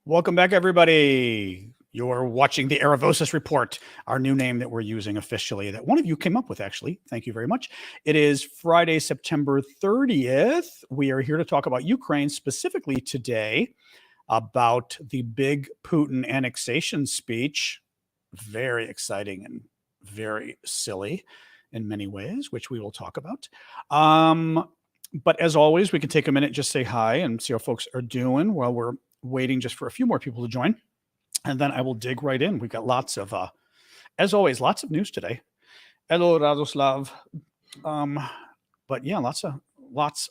Welcome back, everybody. You're watching the Aravosis Report, our new name that we're using officially, that one of you came up with, actually. Thank you very much. It is Friday, September 30th. We are here to talk about Ukraine, specifically today, about the big Putin annexation speech. Very exciting and very silly in many ways, which we will talk about. But as always, we can take a minute, just say hi and see how folks are doing while we're waiting just for a few more people to join. And then I will dig right in. We've got lots of, as always, lots of news today. Hello, Radoslav. But yeah, lots,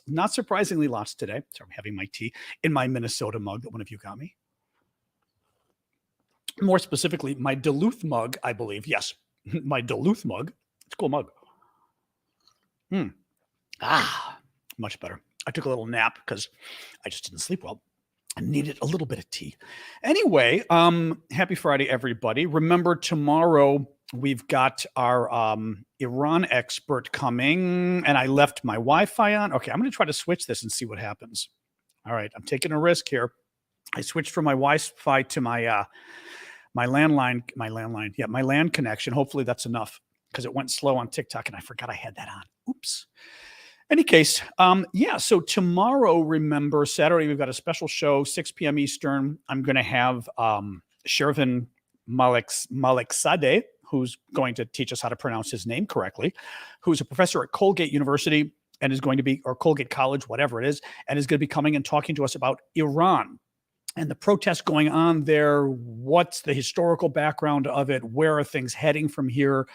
not surprisingly, lots today. Sorry, I'm having my tea in my Minnesota mug that one of you got me. More specifically, my Duluth mug, I believe. Yes, my Duluth mug. It's a cool mug. Much better. I took a little nap because I just didn't sleep well. I needed a little bit of tea. Anyway, happy Friday, everybody. Remember, tomorrow we've got our Iran expert coming, and I left my Wi-Fi on. Okay, I'm going to try to switch this and see what happens. All right, I'm taking a risk here. I switched from my Wi-Fi to my my LAN connection. Hopefully that's enough because it went slow on TikTok, and I forgot I had that on. Oops. Any case, yeah, so tomorrow, remember, Saturday, we've got a special show, 6 p.m. Eastern. I'm going to have Shervin Malikzadeh, who's going to teach us how to pronounce his name correctly, who's a professor at Colgate University and is going to be, or Colgate College, whatever it is, and is going to be coming and talking to us about Iran and the protests going on there. What's the historical background of it? Where are things heading from here?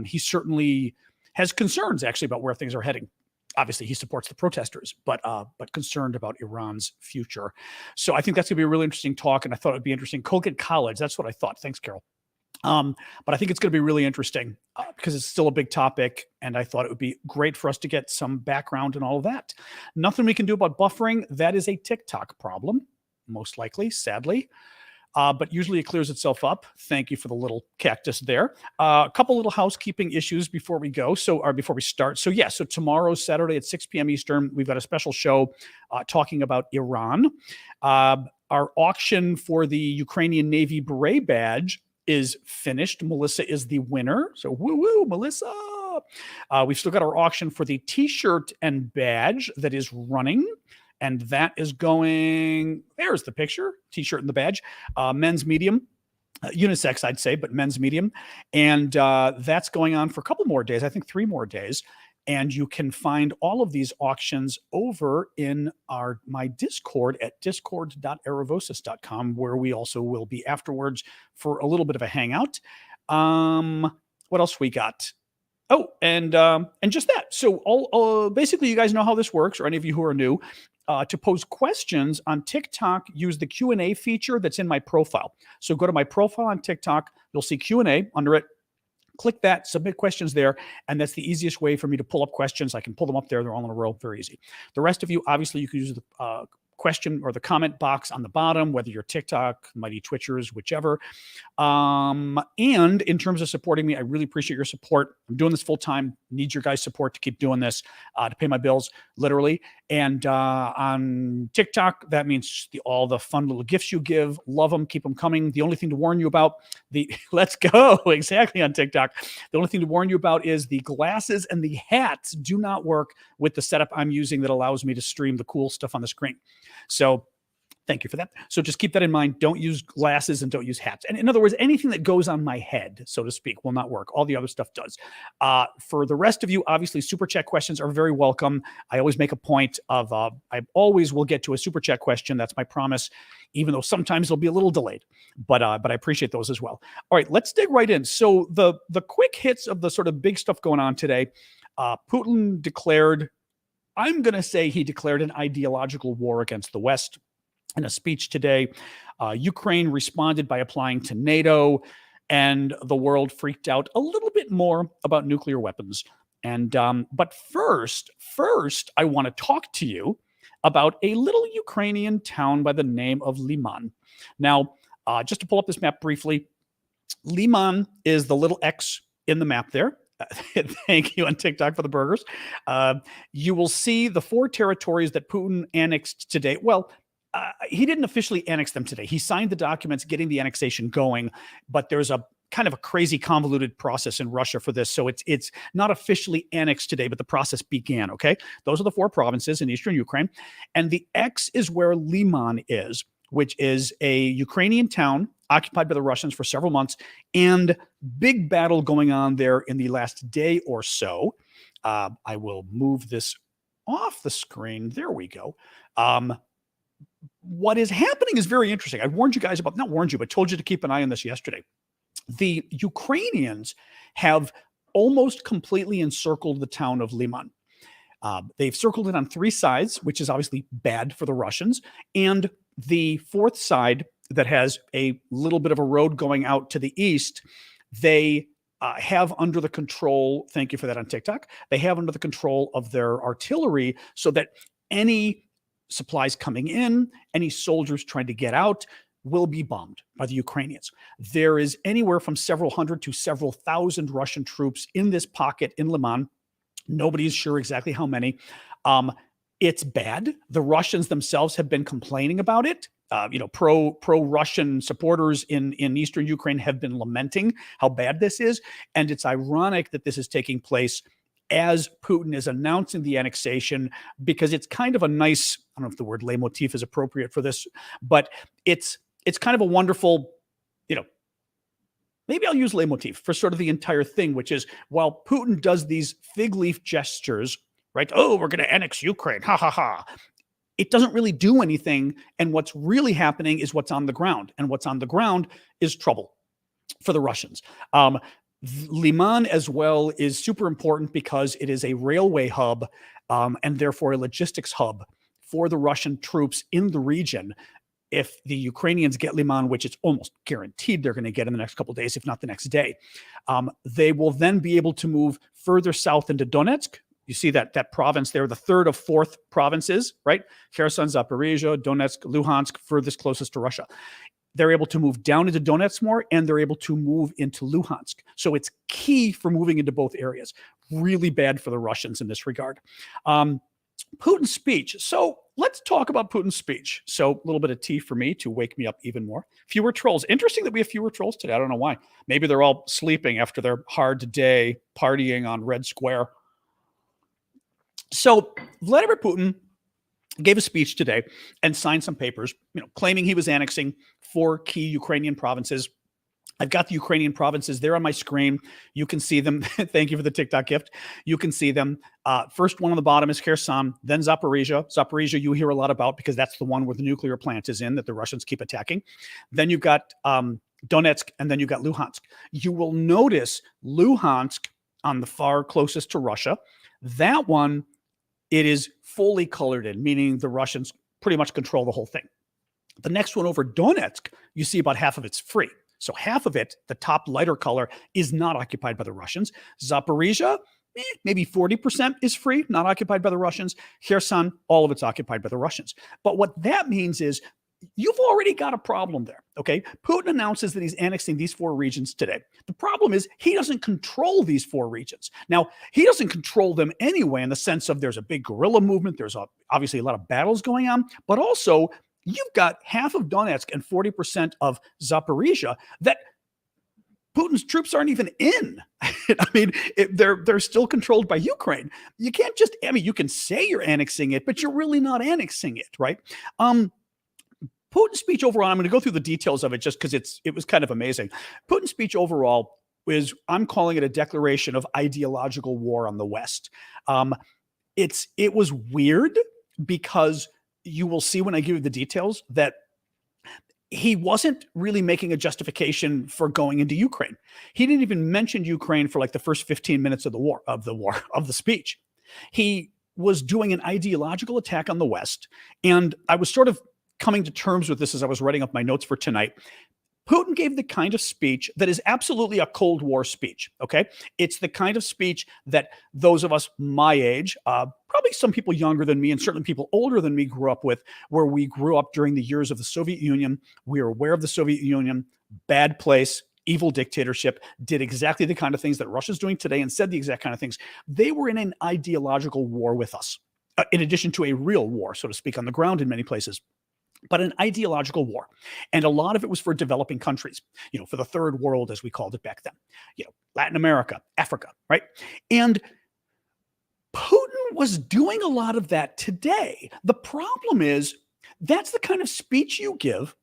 He certainly has concerns, actually, about where things are heading. Obviously, he supports the protesters, but concerned about Iran's future. So I think that's going to be a really interesting talk, and I thought it would be interesting. Colgate College, that's what I thought. Thanks, Carol. But I think it's going to be really interesting because it's still a big topic, and I thought it would be great for us to get some background and all of that. Nothing we can do about buffering. That is a TikTok problem, most likely, sadly. But usually it clears itself up. Thank you for the little cactus there. A couple little housekeeping issues before we go. Before we start. So yeah, so tomorrow, Saturday at 6 p.m. Eastern, we've got a special show talking about Iran. Our auction for the Ukrainian Navy Beret badge is finished. Melissa is the winner. So woo, Melissa. We've still got our auction for the t-shirt and badge that is running. And that is going, there's the picture, t-shirt and the badge, men's medium, unisex, I'd say, but men's medium. And that's going on for a couple more days, I think 3 more days. And you can find all of these auctions over in my Discord at discord.aravosis.com, where we also will be afterwards for a little bit of a hangout. What else we got? Oh, and just that. So basically, you guys know how this works, or any of you who are new. To pose questions on TikTok, use the Q&A feature that's in my profile. So go to my profile on TikTok. You'll see Q&A under it. Click that, submit questions there, and that's the easiest way for me to pull up questions. I can pull them up there. They're all in a row. Very easy. The rest of you, obviously, you can use the question or the comment box on the bottom, whether you're TikTok, Mighty Twitchers, whichever. And in terms of supporting me, I really appreciate your support. I'm doing this full time. Need your guys' support to keep doing this, to pay my bills, literally. And on TikTok, that means all the fun little gifts you give. Love them. Keep them coming. The only thing to warn you about, let's go, exactly on TikTok. The only thing to warn you about is the glasses and the hats do not work with the setup I'm using that allows me to stream the cool stuff on the screen. So thank you for that. So just keep that in mind. Don't use glasses and don't use hats. And in other words, anything that goes on my head, so to speak, will not work. All the other stuff does. For the rest of you, obviously, super chat questions are very welcome. I always make a point of, I always will get to a super chat question. That's my promise, even though sometimes they'll be a little delayed. But I appreciate those as well. All right, let's dig right in. So the quick hits of the sort of big stuff going on today. Putin declared, I'm going to say he declared an ideological war against the West. In a speech today, Ukraine responded by applying to NATO, and the world freaked out a little bit more about nuclear weapons. And but first, I want to talk to you about a little Ukrainian town by the name of Liman. Now, just to pull up this map briefly, Liman is the little X in the map there. Thank you on TikTok for the burgers. You will see the 4 territories that Putin annexed today. Well, he didn't officially annex them today. He signed the documents getting the annexation going, but there's a kind of a crazy convoluted process in Russia for this. So it's not officially annexed today, but the process began, okay? Those are the 4 provinces in eastern Ukraine. And the X is where Liman is, which is a Ukrainian town occupied by the Russians for several months, and big battle going on there in the last day or so. I will move this off the screen. There we go. What is happening is very interesting. I warned you guys about, not warned you, but told you to keep an eye on this yesterday. The Ukrainians have almost completely encircled the town of Liman. They've circled it on 3 sides, which is obviously bad for the Russians. And the 4th side that has a little bit of a road going out to the east, they have under the control, thank you for that on TikTok, they have under the control of their artillery so that any supplies coming in, any soldiers trying to get out will be bombed by the Ukrainians. There is anywhere from several hundred to several thousand Russian troops in this pocket in Liman. Nobody's sure exactly how many. It's bad. The Russians themselves have been complaining about it. Pro-Russian supporters in eastern Ukraine have been lamenting how bad this is. And it's ironic that this is taking place as Putin is announcing the annexation, because it's kind of a nice, I don't know if the word leitmotif is appropriate for this, but it's kind of a wonderful, maybe I'll use leitmotif for sort of the entire thing, which is while Putin does these fig leaf gestures, right? Oh, we're going to annex Ukraine. Ha, ha, ha. It doesn't really do anything. And what's really happening is what's on the ground. And what's on the ground is trouble for the Russians. Liman as well is super important because it is a railway hub and therefore a logistics hub for the Russian troops in the region. If the Ukrainians get Liman, which it's almost guaranteed they're going to get in the next couple of days, if not the next day, they will then be able to move further south into Donetsk. You see that province there, the 3rd of 4th provinces, right? Kherson, Zaporizhia, Donetsk, Luhansk, furthest closest to Russia. They're able to move down into Donetsk more, and they're able to move into Luhansk. So it's key for moving into both areas. Really bad for the Russians in this regard. Putin's speech. So let's talk about Putin's speech. So a little bit of tea for me to wake me up even more. Fewer trolls. Interesting that we have fewer trolls today. I don't know why. Maybe they're all sleeping after their hard day partying on Red Square. So Vladimir Putin gave a speech today and signed some papers, claiming he was annexing 4 key Ukrainian provinces. I've got the Ukrainian provinces there on my screen. You can see them. Thank you for the TikTok gift. You can see them. First one on the bottom is Kherson, then Zaporizhia. Zaporizhia you hear a lot about because that's the one where the nuclear plant is in that the Russians keep attacking. Then you've got Donetsk, and then you've got Luhansk. You will notice Luhansk on the far closest to Russia. That one, it is fully colored in, meaning the Russians pretty much control the whole thing. The next one over Donetsk, you see about half of it's free. So half of it, the top lighter color, is not occupied by the Russians. Zaporizhia, maybe 40% is free, not occupied by the Russians. Kherson, all of it's occupied by the Russians. But what that means is you've already got a problem there, okay? Putin announces that he's annexing these 4 regions today. The problem is he doesn't control these 4 regions. Now, he doesn't control them anyway in the sense of there's a big guerrilla movement. There's obviously a lot of battles going on, but also you've got half of Donetsk and 40% of Zaporizhia that Putin's troops aren't even in. I mean, they're still controlled by Ukraine. You can't just, you can say you're annexing it, but you're really not annexing it, right? Putin's speech overall, I'm going to go through the details of it just because it was kind of amazing. Putin's speech overall is, I'm calling it a declaration of ideological war on the West. It was weird because you will see when I give you the details that he wasn't really making a justification for going into Ukraine. He didn't even mention Ukraine for like the first 15 minutes of the speech. He was doing an ideological attack on the West. And I was sort of coming to terms with this as I was writing up my notes for tonight. Putin gave the kind of speech that is absolutely a Cold War speech, okay? It's the kind of speech that those of us my age, probably some people younger than me and certainly people older than me grew up with, where we grew up during the years of the Soviet Union. We are aware of the Soviet Union, bad place, evil dictatorship, did exactly the kind of things that Russia's doing today and said the exact kind of things. They were in an ideological war with us, in addition to a real war, so to speak, on the ground in many places. but an ideological war. And a lot of it was for developing countries, for the third world, as we called it back then, Latin America, Africa, right? And Putin was doing a lot of that today. The problem is that's the kind of speech you give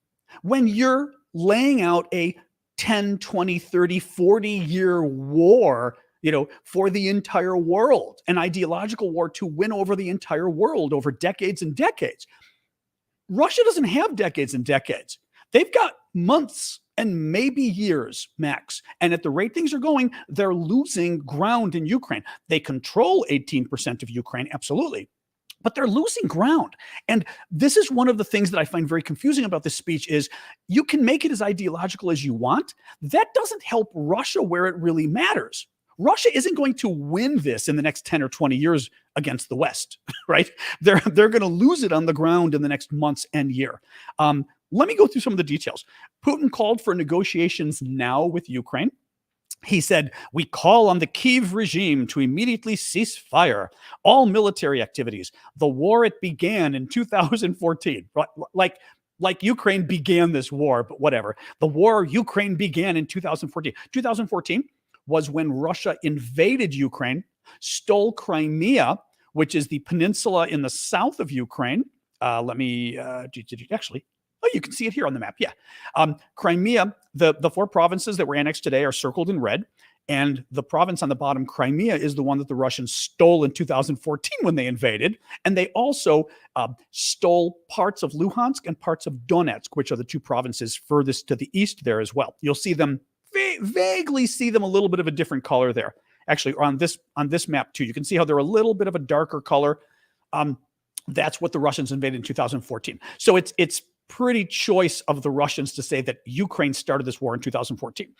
when you're laying out a 10, 20, 30, 40-year war, for the entire world, an ideological war to win over the entire world over decades and decades. Russia doesn't have decades and decades. They've got months and maybe years max. And at the rate things are going, they're losing ground in Ukraine. They control 18% of Ukraine, absolutely, but they're losing ground. And this is one of the things that I find very confusing about this speech is you can make it as ideological as you want. That doesn't help Russia where it really matters. Russia isn't going to win this in the next 10 or 20 years against the West, right? They're going to lose it on the ground in the next months and year. Let me go through some of the details. Putin called for negotiations now with Ukraine. He said, "We call on the Kyiv regime to immediately cease fire, all military activities. The war it began in 2014." Like Ukraine began this war, but whatever. The war Ukraine began in 2014. 2014 was when Russia invaded Ukraine, stole Crimea, which is the peninsula in the south of Ukraine. You can see it here on the map. Yeah. Crimea, the four provinces that were annexed today are circled in red. And the province on the bottom, Crimea, is the one that the Russians stole in 2014 when they invaded. And they also stole parts of Luhansk and parts of Donetsk, which are the two provinces furthest to the east there as well. You'll see them, vaguely see them a little bit of a different color there. Actually, on this map too, you can see how they're a little bit of a darker color. That's what the Russians invaded in 2014. So it's pretty choice of the Russians to say that Ukraine started this war in 2014.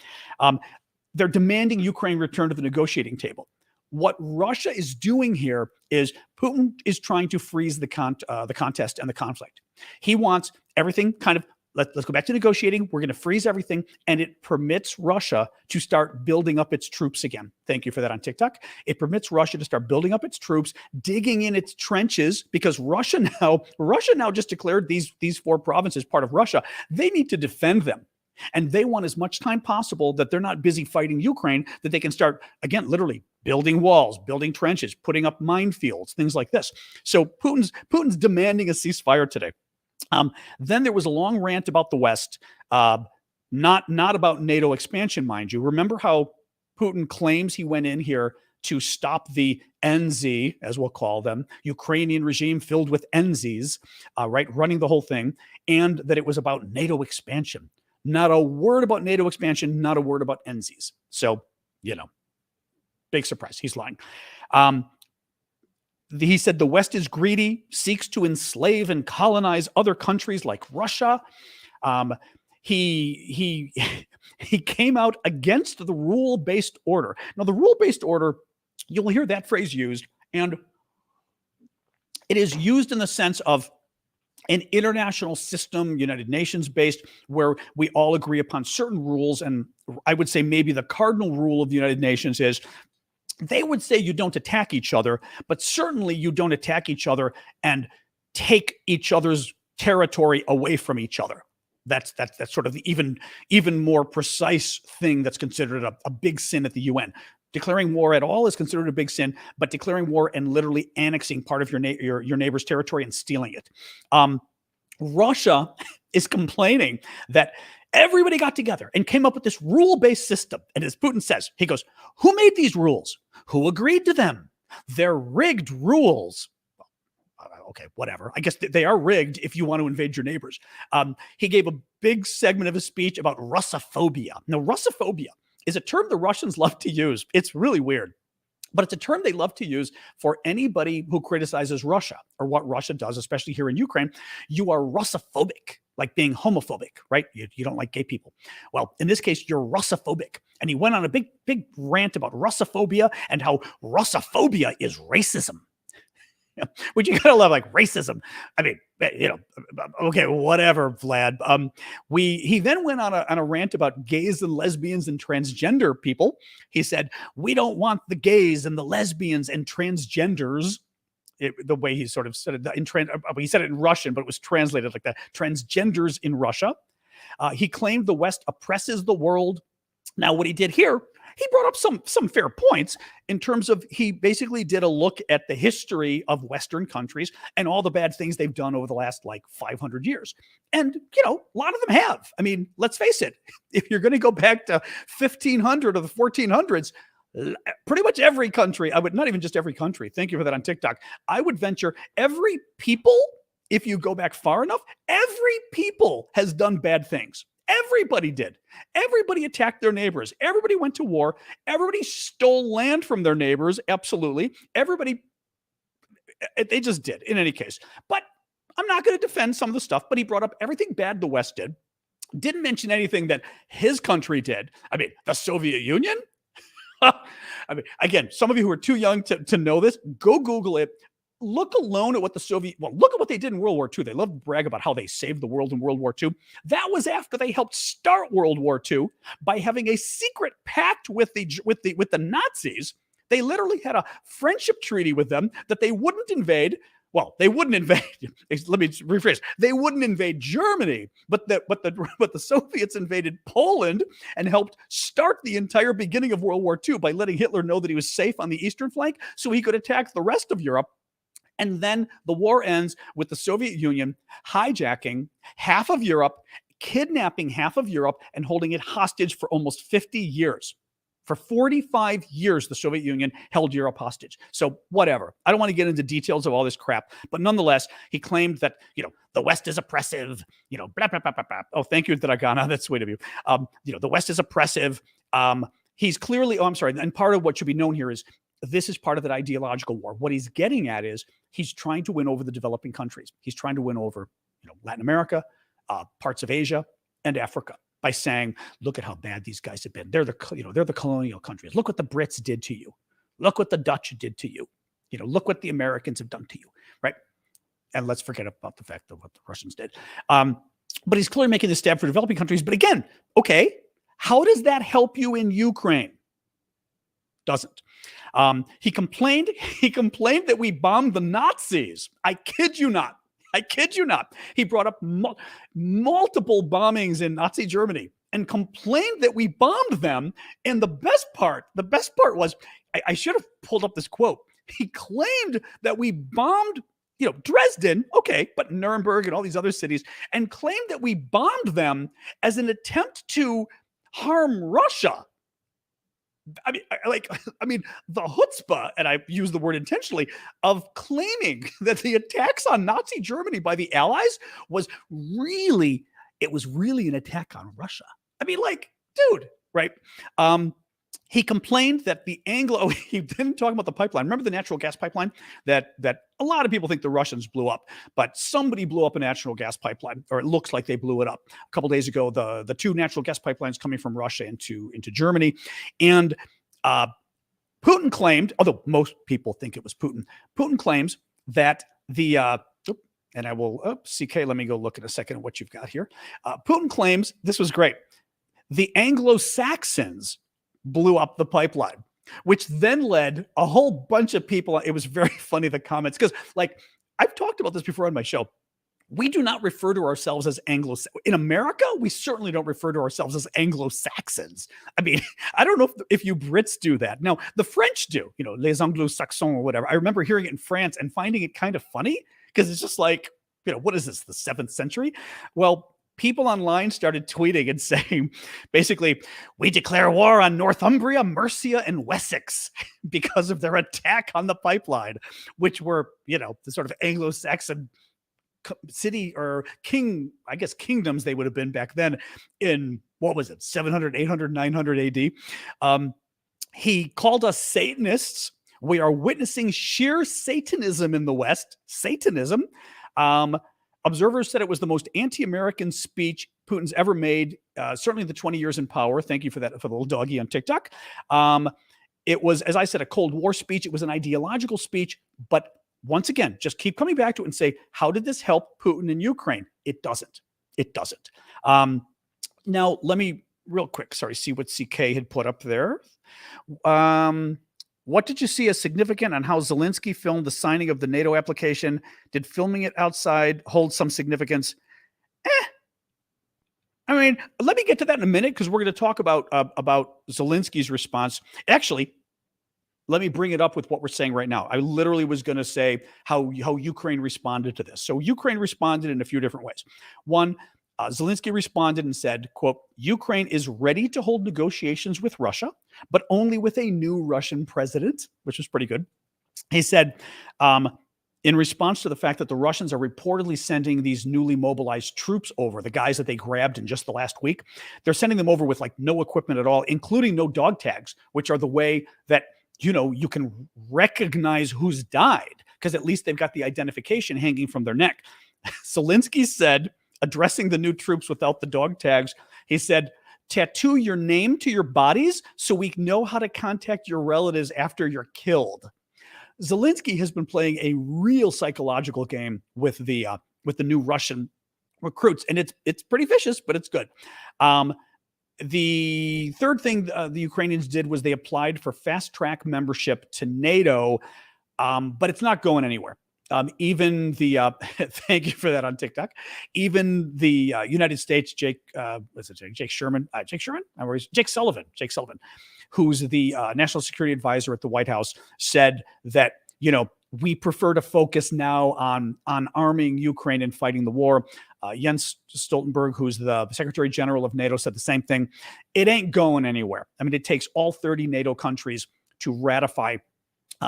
They're demanding Ukraine return to the negotiating table. What Russia is doing here is Putin is trying to freeze the contest and the conflict. He wants everything kind of, let's go back to negotiating. We're going to freeze everything. And it permits Russia to start building up its troops again. Thank you for that on TikTok. It permits Russia to start building up its troops, digging in its trenches, because Russia now just declared these four provinces part of Russia. They need to defend them. And they want as much time possible that they're not busy fighting Ukraine, that they can start, again, literally building walls, building trenches, putting up minefields, things like this. So Putin's demanding a ceasefire today. Then there was a long rant about the West, not about NATO expansion, mind you. Remember how Putin claims he went in here to stop the NZ, as we'll call them, Ukrainian regime filled with NZs, right, running the whole thing, and that it was about NATO expansion. Not a word about NATO expansion, not a word about NZs. So, big surprise. He's lying. He said the West is greedy, seeks to enslave and colonize other countries like Russia. He came out against the rule-based order. Now, the rule-based order, you'll hear that phrase used, and it is used in the sense of an international system, United Nations based, where we all agree upon certain rules. And I would say maybe the cardinal rule of the United Nations is they would say you don't attack each other, but certainly you don't attack each other and take each other's territory away from each other. That's sort of the even more precise thing that's considered a big sin at the UN. Declaring war at all is considered a big sin, but declaring war and literally annexing part of your neighbor's territory and stealing it. Russia is complaining that everybody got together and came up with this rule-based system. And as Putin says, he goes, who made these rules? Who agreed to them? They're rigged rules. Okay, whatever. I guess they are rigged if you want to invade your neighbors. He gave a big segment of his speech about Russophobia. Now, Russophobia is a term the Russians love to use. It's really weird, but it's a term they love to use for anybody who criticizes Russia or what Russia does, especially here in Ukraine. You are Russophobic, like being homophobic, right? You don't like gay people. Well, in this case, you're Russophobic. And he went on a big rant about Russophobia and how Russophobia is racism. Which you gotta love, like racism. I mean, okay, whatever, Vlad. He then went on a rant about gays and lesbians and transgender people. He said, we don't want the gays and the lesbians and transgenders the way he sort of said it he said it in Russian, but it was translated like that. Transgenders in Russia. He claimed the West oppresses the world. Now, what he did here, he brought up some fair points in terms of he basically did a look at the history of Western countries and all the bad things they've done over the last 500 years. And, a lot of them have. I mean, let's face it, if you're going to go back to 1500 or the 1400s, pretty much every country, not even just every country, thank you for that on TikTok, I would venture every people, if you go back far enough, every people has done bad things. Everybody did. Everybody attacked their neighbors. Everybody went to war. Everybody stole land from their neighbors. Absolutely. They just did in any case. But I'm not going to defend some of the stuff, but he brought up everything bad the West did. Didn't mention anything that his country did. I mean, the Soviet Union? Again, some of you who are too young to know this, go Google it. Look alone at what look at what they did in World War II. They love to brag about how they saved the world in World War II. That was after they helped start World War II by having a secret pact with the Nazis. They literally had a friendship treaty with them that they wouldn't invade. Well, they wouldn't invade. Let me rephrase. They wouldn't invade Germany, but the Soviets invaded Poland and helped start the entire beginning of World War II by letting Hitler know that he was safe on the eastern flank so he could attack the rest of Europe. And then the war ends with the Soviet Union hijacking half of Europe, kidnapping half of Europe, and holding it hostage for almost 50 years. For 45 years, the Soviet Union held Europe hostage. So whatever. I don't want to get into details of all this crap, but nonetheless, he claimed that, the West is oppressive, blah, blah, blah, blah, blah. Oh, thank you, Dragana. That's sweet of you. The West is oppressive. He's clearly, and part of what should be known here is this is part of that ideological war. What he's getting at is he's trying to win over the developing countries. He's trying to win over, Latin America, parts of Asia, and Africa by saying, look at how bad these guys have been. They're the colonial countries. Look what the Brits did to you. Look what the Dutch did to you. Look what the Americans have done to you, right? And let's forget about the fact of what the Russians did. But he's clearly making this stab for developing countries. But again, okay, how does that help you in Ukraine? Doesn't. He complained that we bombed the Nazis. I kid you not. He brought up multiple bombings in Nazi Germany and complained that we bombed them. And the best part was, I should have pulled up this quote. He claimed that we bombed, Dresden, okay, but Nuremberg and all these other cities, and claimed that we bombed them as an attempt to harm Russia. I mean, the chutzpah, and I use the word intentionally, of claiming that the attacks on Nazi Germany by the Allies was really an attack on Russia. Dude, right? He complained that he didn't talk about the pipeline. Remember the natural gas pipeline that a lot of people think the Russians blew up, but somebody blew up a natural gas pipeline, or it looks like they blew it up. A couple days ago, the two natural gas pipelines coming from Russia into Germany. And Putin claimed, although most people think it was Putin claims that and I will, CK, let me go look in a second at what you've got here. Putin claims, this was great, the Anglo-Saxons blew up the pipeline, which then led a whole bunch of people. It was very funny, the comments, because I've talked about this before on my show. We do not refer to ourselves as in America, we certainly don't refer to ourselves as Anglo-Saxons. I mean, I don't know if you Brits do that. Now, the French do, les Anglo-Saxons or whatever. I remember hearing it in France and finding it kind of funny because it's just what is this, the 7th century? Well, people online started tweeting and saying, basically, we declare war on Northumbria, Mercia, and Wessex because of their attack on the pipeline, which were, the sort of Anglo-Saxon city or kingdoms they would have been back then in, 700, 800, 900 AD. He called us Satanists. We are witnessing sheer Satanism in the West. Satanism. Observers said it was the most anti-American speech Putin's ever made, certainly the 20 years in power. Thank you for that, for the little doggy on TikTok. It was, as I said, a Cold War speech. It was an ideological speech. But once again, just keep coming back to it and say, how did this help Putin in Ukraine? It doesn't. Now, let me real quick, see what CK had put up there. What did you see as significant on how Zelensky filmed the signing of the NATO application? Did filming it outside hold some significance? I mean, let me get to that in a minute because we're going to talk about Zelensky's response. Actually, let me bring it up with what we're saying right now. I literally was going to say how Ukraine responded to this. So Ukraine responded in a few different ways. One, Zelensky responded and said, quote, Ukraine is ready to hold negotiations with Russia, but only with a new Russian president, which was pretty good. He said, in response to the fact that the Russians are reportedly sending these newly mobilized troops over, the guys that they grabbed in just the last week, they're sending them over with like no equipment at all, including no dog tags, which are the way that, you know, you can recognize who's died because at least they've got the identification hanging from their neck. Zelensky said, addressing the new troops without the dog tags, he said, tattoo your name to your bodies so we know how to contact your relatives after you're killed. Zelensky has been playing a real psychological game with the new Russian recruits, and it's pretty vicious, but it's good. The third thing the Ukrainians did was they applied for fast-track membership to NATO, but it's not going anywhere. Even the thank you for that on TikTok. Even the United States, Jake Sullivan, who's the national security advisor at the White House, said that, you know, we prefer to focus now on arming Ukraine and fighting the war. Jens Stoltenberg, who's the Secretary General of NATO, said the same thing. It ain't going anywhere. I mean, it takes all 30 NATO countries to ratify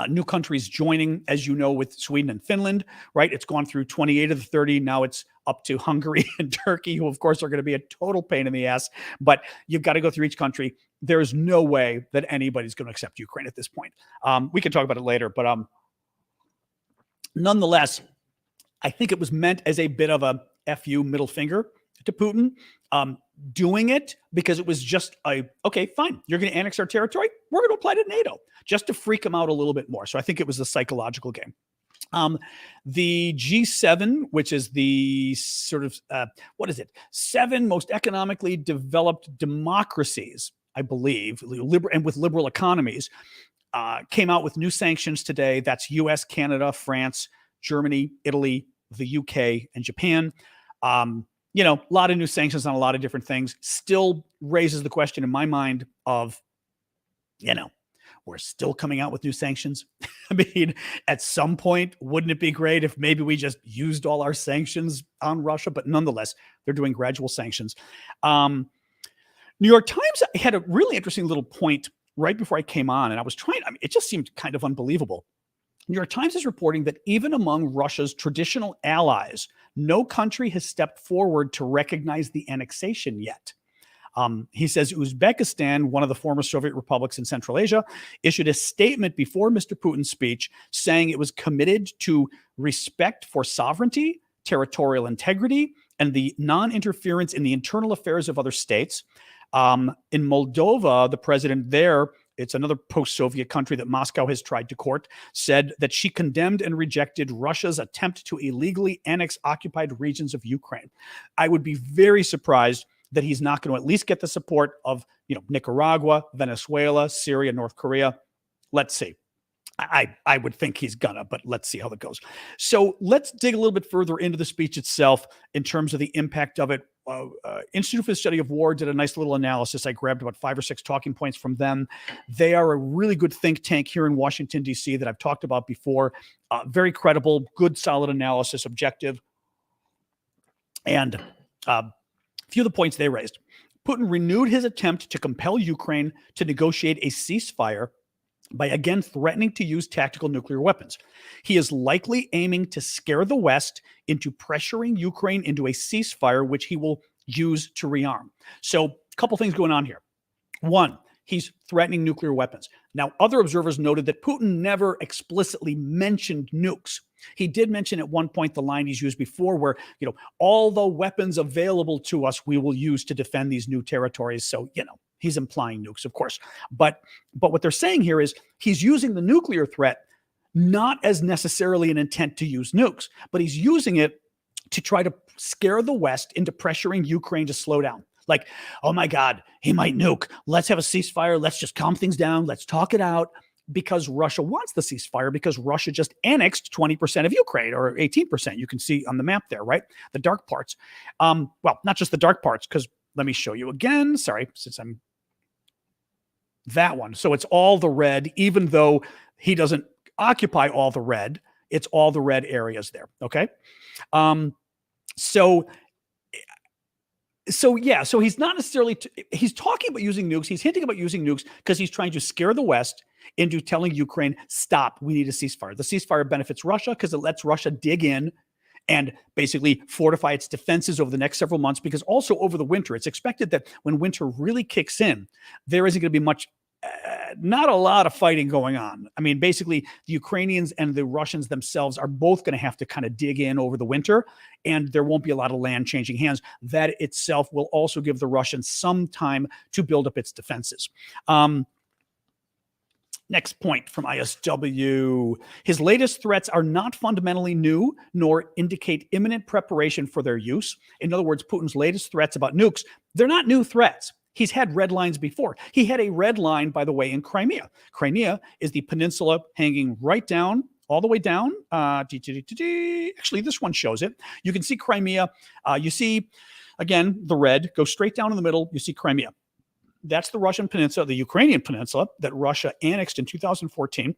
new countries joining, as you know, with Sweden and Finland, right? It's gone through 28 of the 30. Now it's up to Hungary and Turkey, who, of course, are going to be a total pain in the ass. But you've got to go through each country. There's no way that anybody's going to accept Ukraine at this point. We can talk about it later. But nonetheless, I think it was meant as a bit of a FU middle finger to Putin. Doing it because it was just okay, fine, you're going to annex our territory, we're going to apply to NATO, just to freak them out a little bit more. So I think it was a psychological game. The G7, which is the sort of, 7 most economically developed democracies, I believe, and with liberal economies, came out with new sanctions today. That's US, Canada, France, Germany, Italy, the UK, and Japan. You know, a lot of new sanctions on a lot of different things. Still raises the question in my mind of, you know, we're still coming out with new sanctions. I mean, at some point, wouldn't it be great if maybe we just used all our sanctions on Russia? But nonetheless, they're doing gradual sanctions. New York Times had a really interesting little point right before I came on, and I mean, it just seemed kind of unbelievable. New York Times is reporting that even among Russia's traditional allies, no country has stepped forward to recognize the annexation yet. He says Uzbekistan, one of the former Soviet republics in Central Asia, issued a statement before Mr. Putin's speech saying it was committed to respect for sovereignty, territorial integrity, and the non-interference in the internal affairs of other states. In Moldova, the president there, it's another post-Soviet country that Moscow has tried to court, said that she condemned and rejected Russia's attempt to illegally annex occupied regions of Ukraine. I would be very surprised that he's not going to at least get the support of, you know, Nicaragua, Venezuela, Syria, North Korea. Let's see. I would think he's gonna, but let's see how that goes. So let's dig a little bit further into the speech itself in terms of the impact of it. Institute for the Study of War did a nice little analysis. I grabbed about 5 or 6 talking points from them. They are a really good think tank here in Washington, D.C. that I've talked about before. Very credible, good, solid analysis, objective. And a few of the points they raised. Putin renewed his attempt to compel Ukraine to negotiate a ceasefire by again threatening to use tactical nuclear weapons. He is likely aiming to scare the West into pressuring Ukraine into a ceasefire, which he will use to rearm. So a couple things going on here. One, he's threatening nuclear weapons. Now, other observers noted that Putin never explicitly mentioned nukes. He did mention at one point the line he's used before where, you know, all the weapons available to us, we will use to defend these new territories. So, you know, he's implying nukes, of course. But what they're saying here is he's using the nuclear threat not as necessarily an intent to use nukes, but he's using it to try to scare the West into pressuring Ukraine to slow down. Like, oh my God, he might nuke. Let's have a ceasefire. Let's just calm things down. Let's talk it out. because Russia wants the ceasefire, because Russia just annexed 20% of Ukraine, or 18%. You can see on the map there, right? The dark parts. Well, not just the dark parts, because let me show you again. Sorry, since I'm that one. So it's all the red, even though he doesn't occupy all the red. It's all the red areas there. Okay. So he's not necessarily, he's talking about using nukes. He's hinting about using nukes because he's trying to scare the West into telling Ukraine, stop, we need a ceasefire. The ceasefire benefits Russia because it lets Russia dig in and basically fortify its defenses over the next several months, because also over the winter, it's expected that when winter really kicks in, there isn't going to be much, not a lot of fighting going on. I mean, basically, the Ukrainians and the Russians themselves are both going to have to kind of dig in over the winter, and there won't be a lot of land changing hands. That itself will also give the Russians some time to build up its defenses. Next point from ISW. His latest threats are not fundamentally new, nor indicate imminent preparation for their use. In other words, Putin's latest threats about nukes, they're not new threats. He's had red lines before. He had a red line, by the way, in Crimea. Crimea is the peninsula hanging right down, all the way down. Actually, this one shows it. You can see Crimea. You see, again, the red. Go straight down in the middle. You see Crimea. That's the Russian peninsula, the Ukrainian peninsula that Russia annexed in 2014.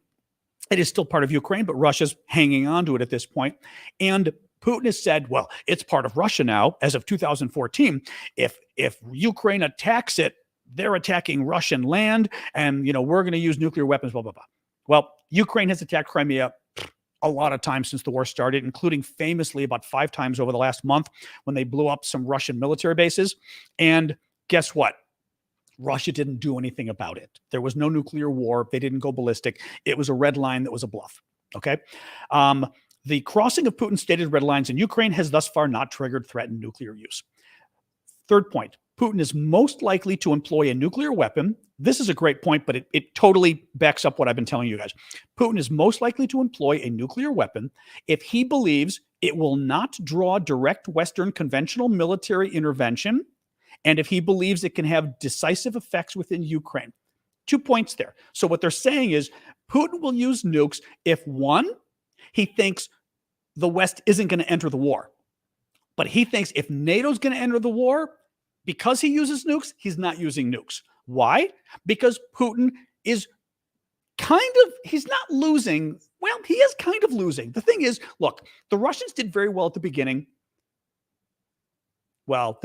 It is still part of Ukraine, but Russia's hanging on to it at this point. And Putin has said, well, it's part of Russia now as of 2014. If Ukraine attacks it, they're attacking Russian land, and we're going to use nuclear weapons, blah, blah, blah. Well, Ukraine has attacked Crimea a lot of times since the war started, including famously about 5 times over the last month when they blew up some Russian military bases. And guess what? Russia didn't do anything about it. There was no nuclear war. They didn't go ballistic. It was a red line that was a bluff. Okay. The crossing of Putin's stated red lines in Ukraine has thus far not triggered threatened nuclear use. Third point, Putin is most likely to employ a nuclear weapon. This is a great point, but it totally backs up what I've been telling you guys. Putin is most likely to employ a nuclear weapon if he believes it will not draw direct Western conventional military intervention, and if he believes it can have decisive effects within Ukraine. 2 points there. So what they're saying is Putin will use nukes if, one, he thinks the West isn't going to enter the war. But he thinks if NATO's going to enter the war, because he uses nukes, he's not using nukes. Why? Because Putin is he's not losing. Well, he is kind of losing. The thing is, look, the Russians did very well at the beginning. Well,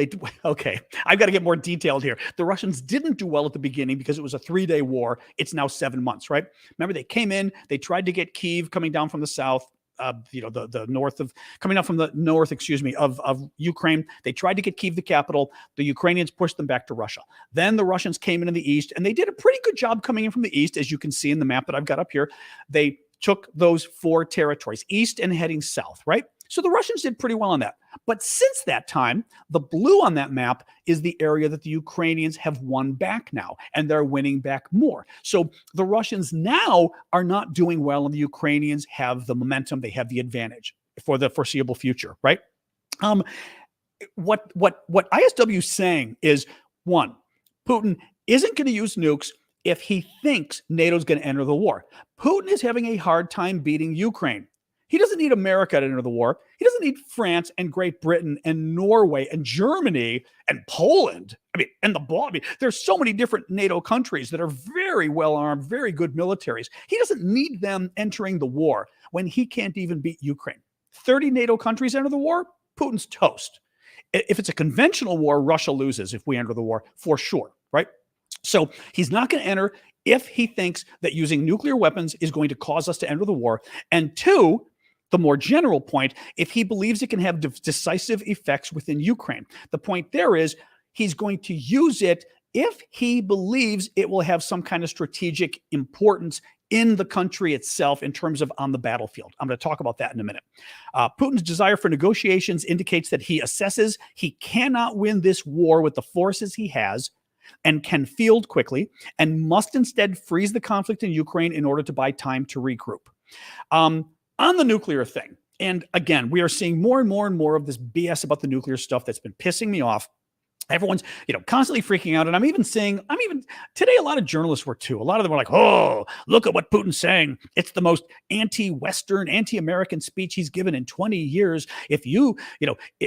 okay, I've got to get more detailed here. The Russians didn't do well at the beginning because it was a 3-day war. It's now 7 months, right? Remember, they came in, they tried to get Kyiv coming down from the south, the north of, coming up from the north, of Ukraine. They tried to get Kyiv the capital. The Ukrainians pushed them back to Russia. Then the Russians came in the east, and they did a pretty good job coming in from the east, as you can see in the map that I've got up here. They took those 4 territories, east and heading south, right? So the Russians did pretty well on that. But since that time, the blue on that map is the area that the Ukrainians have won back now, and they're winning back more. So the Russians now are not doing well, and the Ukrainians have the momentum. They have the advantage for the foreseeable future, right? What ISW is saying is, one, Putin isn't going to use nukes if he thinks NATO's going to enter the war. Putin is having a hard time beating Ukraine. He doesn't need America to enter the war. He doesn't need France and Great Britain and Norway and Germany and Poland. There's so many different NATO countries that are very well armed, very good militaries. He doesn't need them entering the war when he can't even beat Ukraine. 30 NATO countries enter the war, Putin's toast. If it's a conventional war, Russia loses if we enter the war, for sure, right? So he's not going to enter if he thinks that using nuclear weapons is going to cause us to enter the war. And 2, the more general point, if he believes it can have decisive effects within Ukraine. The point there is he's going to use it if he believes it will have some kind of strategic importance in the country itself in terms of on the battlefield. I'm going to talk about that in a minute. Putin's desire for negotiations indicates that he assesses he cannot win this war with the forces he has and can field quickly, and must instead freeze the conflict in Ukraine in order to buy time to regroup. On the nuclear thing, and again, we are seeing more and more and more of this BS about the nuclear stuff that's been pissing me off. Everyone's, constantly freaking out. And I'm even today, a lot of journalists were too. A lot of them were like, oh, look at what Putin's saying. It's the most anti-Western, anti-American speech he's given in 20 years. If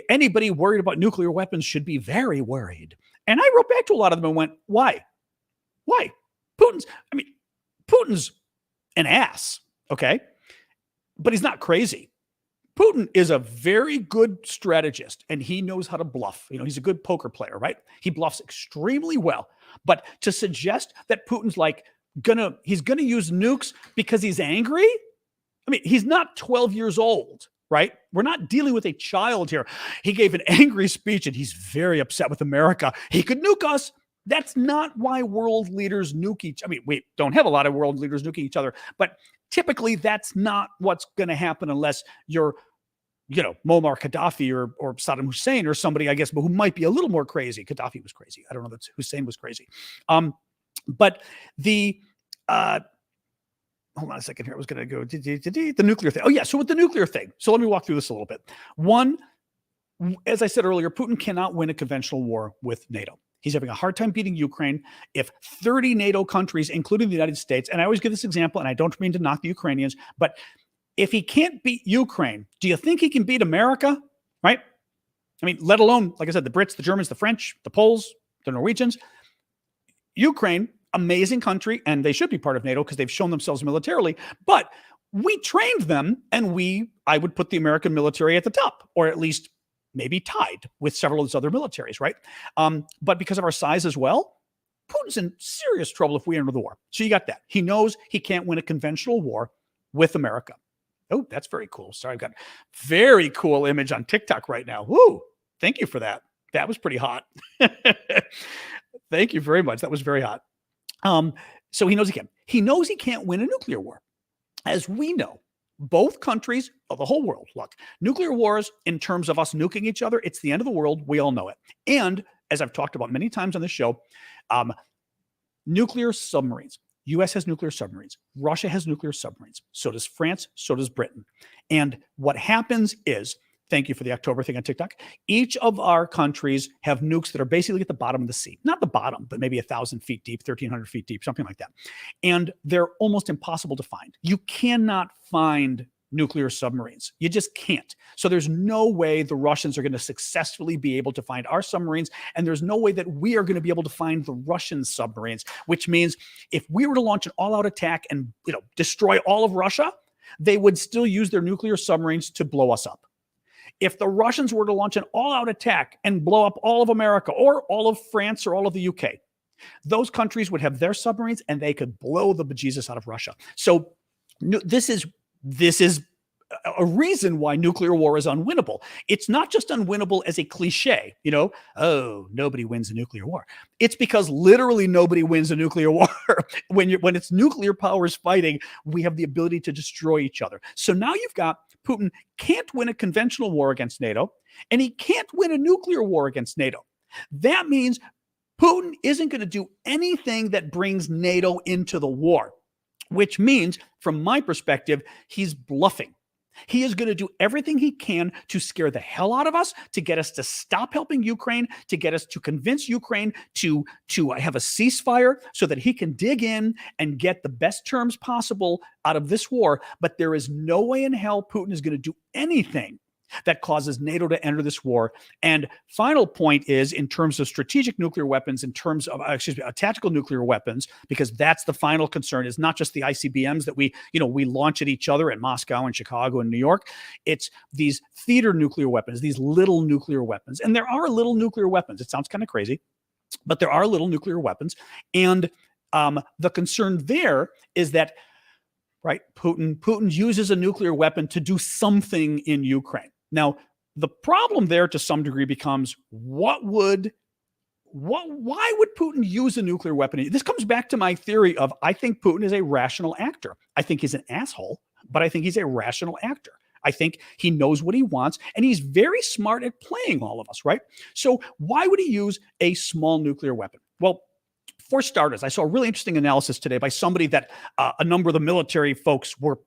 anybody worried about nuclear weapons should be very worried. And I wrote back to a lot of them and went, why? Why? Putin's an ass, okay? But he's not crazy. Putin is a very good strategist, and he knows how to bluff. He's a good poker player, right? He bluffs extremely well. But to suggest that Putin's he's gonna use nukes because he's angry? He's not 12 years old, right? We're not dealing with a child here. He gave an angry speech, and he's very upset with America. He could nuke us. That's not why world leaders nuke each other. We don't have a lot of world leaders nuking each other, but typically that's not what's going to happen unless you're, Muammar Gaddafi or Saddam Hussein or somebody, I guess, but who might be a little more crazy. Gaddafi was crazy. I don't know that Hussein was crazy. But hold on a second here. I was going to go the nuclear thing. Oh yeah. So with the nuclear thing. So let me walk through this a little bit. One, as I said earlier, Putin cannot win a conventional war with NATO. He's having a hard time beating Ukraine. If 30 NATO countries, including the United States, and I always give this example, and I don't mean to knock the Ukrainians, but if he can't beat Ukraine, do you think he can beat America? Right? Let alone, like I said, the Brits, the Germans, the French, the Poles, the Norwegians. Ukraine, amazing country, and they should be part of NATO because they've shown themselves militarily, but we trained them, and I would put the American military at the top, or at least maybe tied with several of those other militaries, right? But because of our size as well, Putin's in serious trouble if we enter the war. So you got that. He knows he can't win a conventional war with America. Oh, that's very cool. Sorry, I've got a very cool image on TikTok right now. Woo! Thank you for that. That was pretty hot. Thank you very much. That was very hot. So he knows he can. He knows he can't win a nuclear war. As we know, both countries of the whole world, look, nuclear wars in terms of us nuking each other, it's the end of the world. We all know it. And as I've talked about many times on this show, nuclear submarines. U.S. has nuclear submarines. Russia has nuclear submarines. So does France. So does Britain. And what happens is, thank you for the October thing on TikTok, each of our countries have nukes that are basically at the bottom of the sea. Not the bottom, but maybe 1,000 feet deep, 1,300 feet deep, something like that. And they're almost impossible to find. You cannot find nuclear submarines. You just can't. So there's no way the Russians are going to successfully be able to find our submarines, and there's no way that we are going to be able to find the Russian submarines, which means if we were to launch an all-out attack and destroy all of Russia, they would still use their nuclear submarines to blow us up. If the Russians were to launch an all-out attack and blow up all of America or all of France or all of the UK, those countries would have their submarines and they could blow the bejesus out of Russia. So this is a reason why nuclear war is unwinnable. It's not just unwinnable as a cliche, oh, nobody wins a nuclear war. It's because literally nobody wins a nuclear war. When it's nuclear powers fighting, we have the ability to destroy each other. So now you've got Putin can't win a conventional war against NATO, and he can't win a nuclear war against NATO. That means Putin isn't going to do anything that brings NATO into the war, which means, from my perspective, he's bluffing. He is going to do everything he can to scare the hell out of us, to get us to stop helping Ukraine, to get us to convince Ukraine to have a ceasefire so that he can dig in and get the best terms possible out of this war. But there is no way in hell Putin is going to do anything that causes NATO to enter this war. And final point is, in terms of strategic nuclear weapons, in terms of, tactical nuclear weapons, because that's the final concern, is not just the ICBMs that we launch at each other in Moscow and Chicago and New York. It's these theater nuclear weapons, these little nuclear weapons. And there are little nuclear weapons. It sounds kind of crazy, but there are little nuclear weapons. And the concern there is that, right, Putin uses a nuclear weapon to do something in Ukraine. Now, the problem there to some degree becomes why would Putin use a nuclear weapon? This comes back to my theory of, I think Putin is a rational actor. I think he's an asshole, but I think he's a rational actor. I think he knows what he wants, and he's very smart at playing all of us, right? So why would he use a small nuclear weapon? Well, for starters, I saw a really interesting analysis today by somebody that a number of the military folks were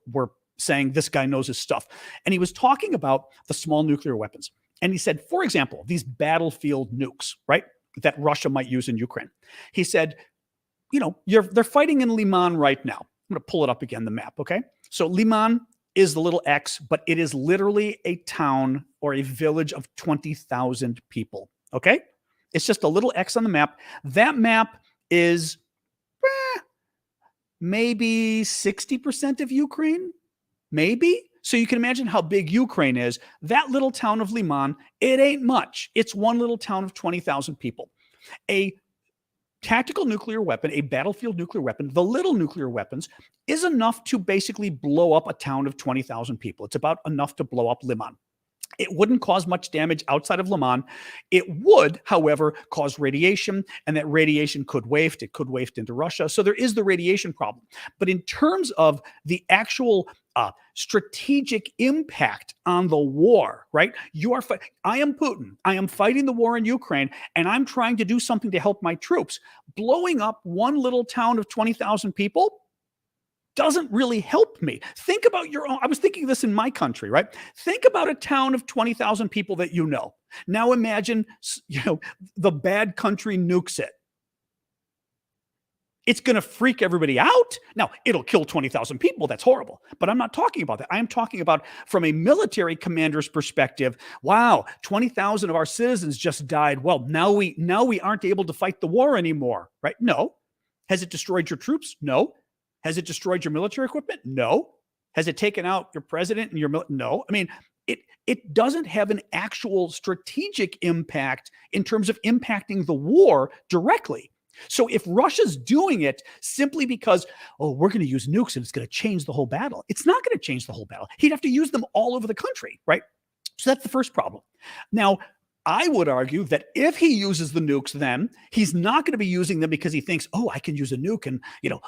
saying this guy knows his stuff. And he was talking about the small nuclear weapons. And he said, for example, these battlefield nukes, right? that Russia might use in Ukraine. He said, they're fighting in Liman right now. I'm going to pull it up again, the map, okay? So Liman is the little X, but it is literally a town or a village of 20,000 people, okay? It's just a little X on the map. That map is maybe 60% of Ukraine, maybe. So you can imagine how big Ukraine is. That little town of Liman, it ain't much. It's one little town of 20,000 people. A tactical nuclear weapon, a battlefield nuclear weapon, the little nuclear weapons, is enough to basically blow up a town of 20,000 people. It's about enough to blow up Liman. It wouldn't cause much damage outside of Liman. It would, however, cause radiation, and that radiation could waft. It could waft into Russia. So there is the radiation problem. But in terms of the actual strategic impact on the war, right? I am Putin. I am fighting the war in Ukraine, and I'm trying to do something to help my troops. Blowing up one little town of 20,000 people doesn't really help me. Think about your own. I was thinking this in my country, right? Think about a town of 20,000 people that you know. Now imagine, the bad country nukes it. It's going to freak everybody out. Now, it'll kill 20,000 people. That's horrible. But I'm not talking about that. I am talking about from a military commander's perspective. Wow, 20,000 of our citizens just died. Well, now we aren't able to fight the war anymore, right? No. Has it destroyed your troops? No. Has it destroyed your military equipment? No. Has it taken out your president and your no? I mean, it doesn't have an actual strategic impact in terms of impacting the war directly. So if Russia's doing it simply because, we're going to use nukes and it's going to change the whole battle, it's not going to change the whole battle. He'd have to use them all over the country, right? So that's the first problem. Now, I would argue that if he uses the nukes, then he's not going to be using them because he thinks, I can use a nuke and,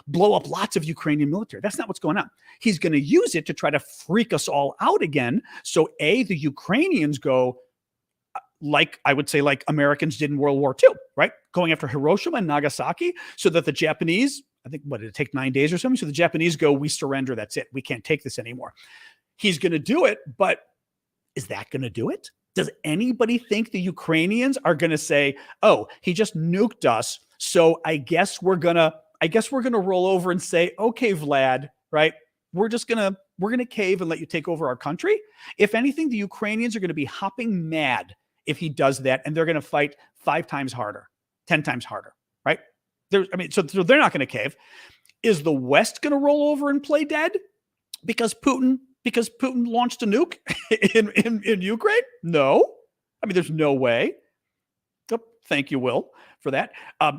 blow up lots of Ukrainian military. That's not what's going on. He's going to use it to try to freak us all out again. So the Ukrainians go, like Americans did in World War II, right? Going after Hiroshima and Nagasaki so that the Japanese, I think, did it take 9 days or something? So the Japanese go, we surrender. That's it. We can't take this anymore. He's going to do it, but is that going to do it? Does anybody think the Ukrainians are going to say, he just nuked us, so I guess we're going to roll over and say, okay, Vlad, right? We're going to cave and let you take over our country? If anything, the Ukrainians are going to be hopping mad if he does that, and they're going to fight 5 times harder, 10 times harder, right? So they're not going to cave. Is the West going to roll over and play dead because Putin launched a nuke in Ukraine? No. I mean, there's no way. Oh, thank you, Will, for that.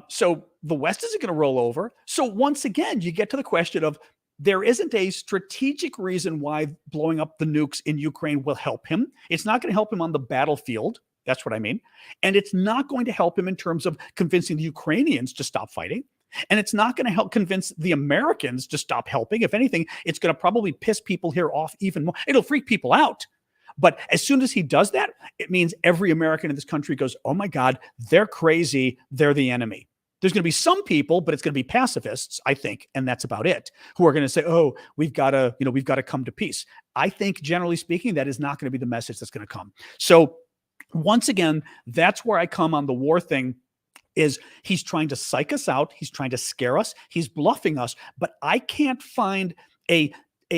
So the West isn't going to roll over. So once again, you get to the question of there isn't a strategic reason why blowing up the nukes in Ukraine will help him. It's not going to help him on the battlefield. That's what I mean. And it's not going to help him in terms of convincing the Ukrainians to stop fighting. And it's not going to help convince the Americans to stop helping. If anything, it's going to probably piss people here off even more. It'll freak people out. But as soon as he does that, it means every American in this country goes, oh my God, they're crazy. They're the enemy. There's going to be some people, but it's going to be pacifists, I think, and that's about it, who are going to say, we've got to come to peace. I think, generally speaking, that is not going to be the message that's going to come. So once again, that's where I come on the war thing. Is he's trying to psych us out. He's trying to scare us. He's bluffing us. But I can't find a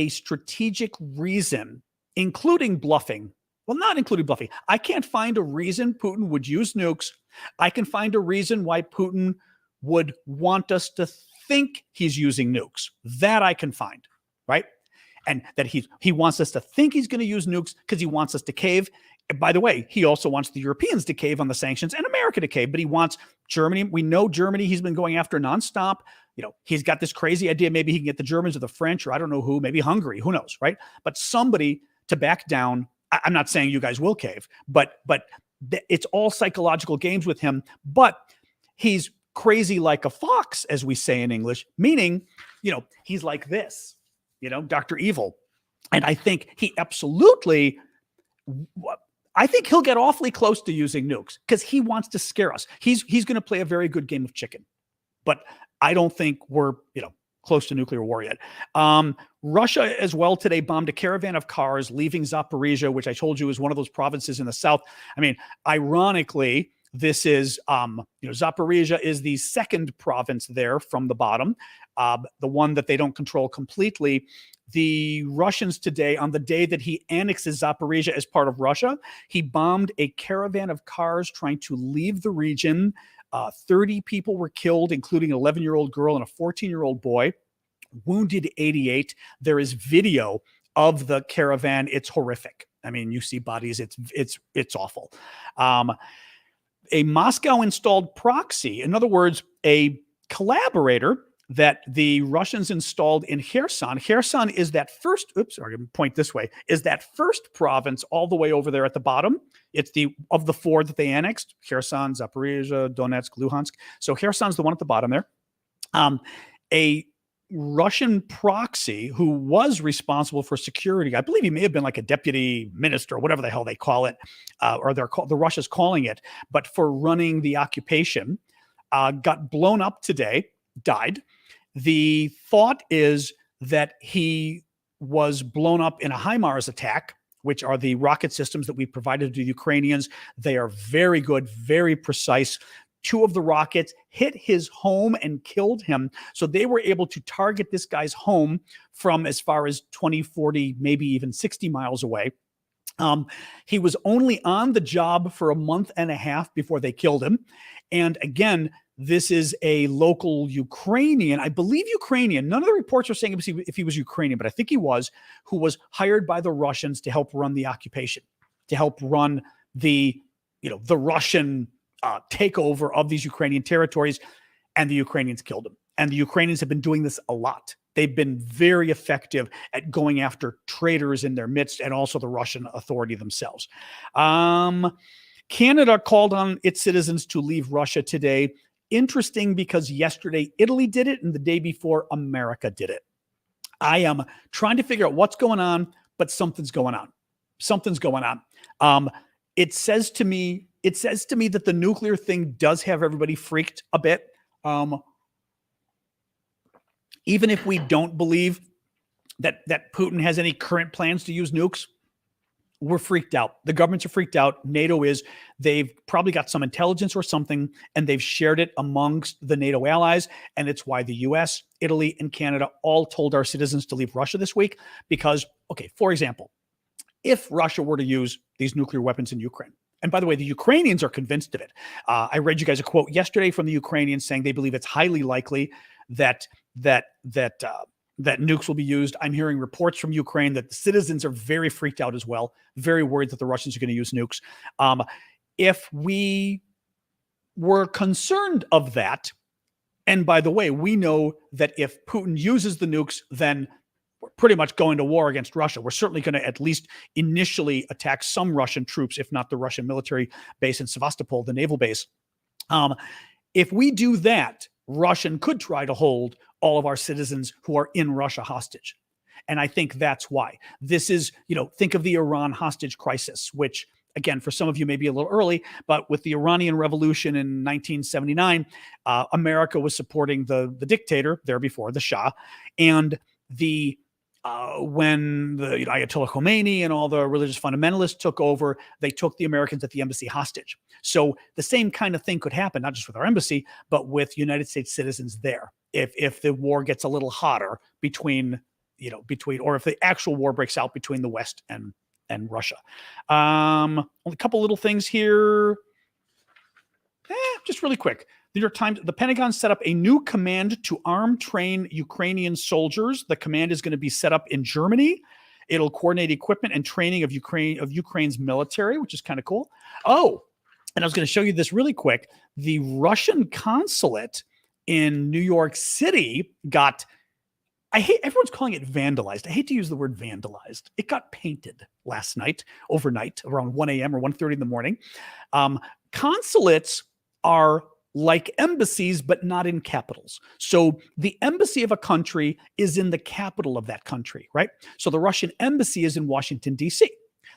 strategic reason, including bluffing. Well, not including bluffing. I can't find a reason Putin would use nukes. I can find a reason why Putin would want us to think he's using nukes. That I can find, right? And that he wants us to think he's going to use nukes because he wants us to cave. And by the way, he also wants the Europeans to cave on the sanctions and America to cave, but he wants Germany. We know Germany he's been going after nonstop. He's got this crazy idea. Maybe he can get the Germans or the French, or I don't know who, maybe Hungary, who knows, right? But somebody to back down. I'm not saying you guys will cave, but it's all psychological games with him. But he's crazy like a fox, as we say in English, meaning, he's like this, Dr. Evil. And I think he absolutely, I think he'll get awfully close to using nukes because he wants to scare us. He's going to play a very good game of chicken, but I don't think we're, close to nuclear war yet. Russia as well today bombed a caravan of cars leaving Zaporizhia, which I told you is one of those provinces in the south. I mean, ironically, This is, Zaporizhia is the second province there from the bottom, the one that they don't control completely. The Russians today, on the day that he annexes Zaporizhia as part of Russia, he bombed a caravan of cars trying to leave the region. 30 people were killed, including an 11-year-old girl and a 14-year-old boy. Wounded 88. There is video of the caravan. It's horrific. I mean, you see bodies. It's awful. A Moscow-installed proxy, in other words, a collaborator that the Russians installed in Kherson. Kherson is that first, I'm going to point this way, is that first province all the way over there at the bottom. It's of the four that they annexed: Kherson, Zaporizhia, Donetsk, Luhansk. So Kherson's the one at the bottom there. A Russian proxy who was responsible for security, I believe he may have been like a deputy minister, or whatever the hell they call it, or the Russia's calling it, but for running the occupation, got blown up today, died. The thought is that he was blown up in a HIMARS attack, which are the rocket systems that we provided to the Ukrainians. They are very good, very precise. 2 of the rockets hit his home and killed him. So they were able to target this guy's home from as far as 20, 40, maybe even 60 miles away. He was only on the job for a month and a half before they killed him. And again, this is a local Ukrainian, I believe Ukrainian. None of the reports are saying if he was Ukrainian, but I think he was, who was hired by the Russians to help run the occupation, to help run the Russian takeover of these Ukrainian territories, and the Ukrainians killed him. And the Ukrainians have been doing this a lot. They've been very effective at going after traitors in their midst, and also the Russian authority themselves. Canada called on its citizens to leave Russia today. Interesting, because yesterday Italy did it, and the day before America did it. I am trying to figure out what's going on, but something's going on. Something's going on. It says to me that the nuclear thing does have everybody freaked a bit. Even if we don't believe that Putin has any current plans to use nukes, we're freaked out. The governments are freaked out. NATO is. They've probably got some intelligence or something, and they've shared it amongst the NATO allies. And it's why the US, Italy, and Canada all told our citizens to leave Russia this week. Because, okay, for example, if Russia were to use these nuclear weapons in Ukraine, and by the way, the Ukrainians are convinced of it. I read you guys a quote yesterday from the Ukrainians saying they believe it's highly likely that nukes will be used. I'm hearing reports from Ukraine that the citizens are very freaked out as well, very worried that the Russians are going to use nukes. If we were concerned of that, and by the way, we know that if Putin uses the nukes, then we're pretty much going to war against Russia. We're certainly going to at least initially attack some Russian troops, if not the Russian military base in Sevastopol, the naval base. If we do that, Russia could try to hold all of our citizens who are in Russia hostage. And I think that's why. This is, think of the Iran hostage crisis, which, again, for some of you may be a little early, but with the Iranian Revolution in 1979, America was supporting the dictator there before, the Shah, and when the Ayatollah Khomeini and all the religious fundamentalists took over, they took the Americans at the embassy hostage. So the same kind of thing could happen, not just with our embassy, but with United States citizens there. If the war gets a little hotter between, or if the actual war breaks out between the West and Russia. A couple little things here. Just really quick. The New York Times, the Pentagon set up a new command to train Ukrainian soldiers. The command is going to be set up in Germany. It'll coordinate equipment and training of Ukraine's military, which is kind of cool. Oh, and I was going to show you this really quick. The Russian consulate in New York City everyone's calling it vandalized. I hate to use the word vandalized. It got painted overnight, around 1 a.m. or 1:30 in the morning. Consulates are like embassies, but not in capitals. So the embassy of a country is in the capital of that country, right? So the Russian embassy is in Washington, D.C.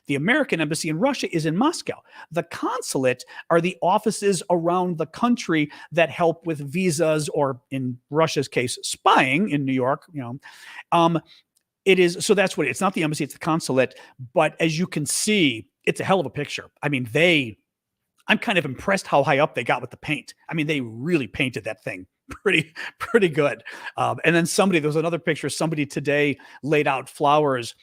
The American embassy in Russia is in Moscow. The consulate are the offices around the country that help with visas, or in Russia's case, spying in New York. It is, so that's what it's not the embassy, it's the consulate. But as you can see, it's a hell of a picture. I mean, I'm kind of impressed how high up they got with the paint. I mean, they really painted that thing pretty good. And then there was another picture. Somebody today laid out flowers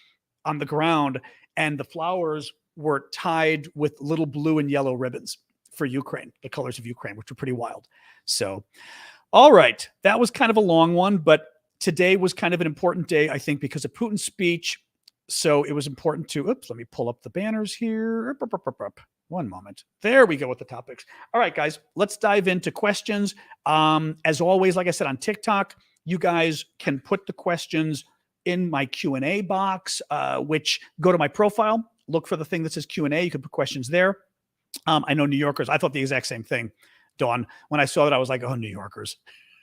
on the ground, and the flowers were tied with little blue and yellow ribbons for Ukraine, the colors of Ukraine, which were pretty wild. So, all right, that was kind of a long one, but today was kind of an important day, I think, because of Putin's speech. So it was important to, let me pull up the banners here. One moment. There we go with the topics. All right, guys, let's dive into questions. As always, like I said, on TikTok, you guys can put the questions in my Q&A box, which go to my profile, look for the thing that says Q&A. You can put questions there. I know New Yorkers, I thought the exact same thing, Dawn. When I saw that, I was like, oh, New Yorkers.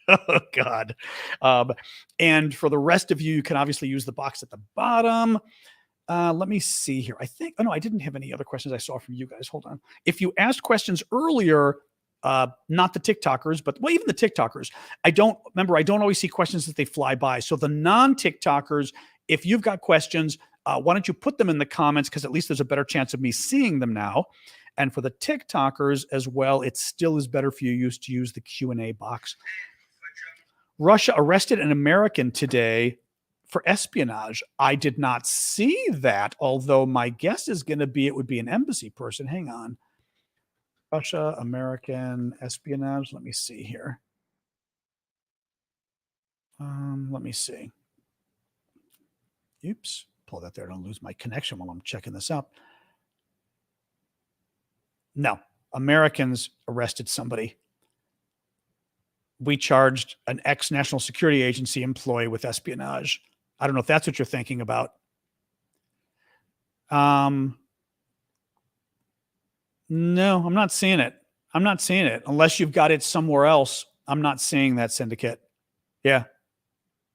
Oh, God. And for the rest of you, you can obviously use the box at the bottom. Let me see here. I think, oh no, I didn't have any other questions I saw from you guys. Hold on. If you asked questions earlier, not the TikTokers, but well, even the TikTokers, I don't always see questions that they fly by. So the non-TikTokers, if you've got questions, why don't you put them in the comments? Because at least there's a better chance of me seeing them now. And for the TikTokers as well, it still is better for you to use the Q&A box. Russia arrested an American today for espionage. I did not see that, although my guess is going to be it would be an embassy person. Hang on. Russia, American espionage. Let me see here. Let me see. Oops. Pull that there. Don't lose my connection while I'm checking this up. No. Americans arrested somebody. We charged an ex-National Security Agency employee with espionage. I don't know if that's what you're thinking about. No, I'm not seeing it. I'm not seeing it. Unless you've got it somewhere else, I'm not seeing that, Syndicate. Yeah.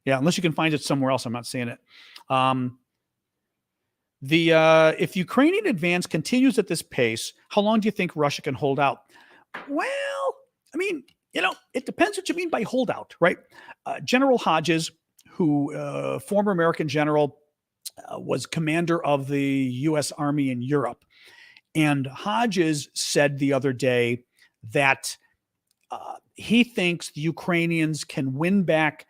Yeah, unless you can find it somewhere else, I'm not seeing it. If Ukrainian advance continues at this pace, how long do you think Russia can hold out? Well, I mean, it depends what you mean by holdout, right? General Hodges, who former American general, was commander of the U.S. Army in Europe. And Hodges said the other day that he thinks the Ukrainians can win back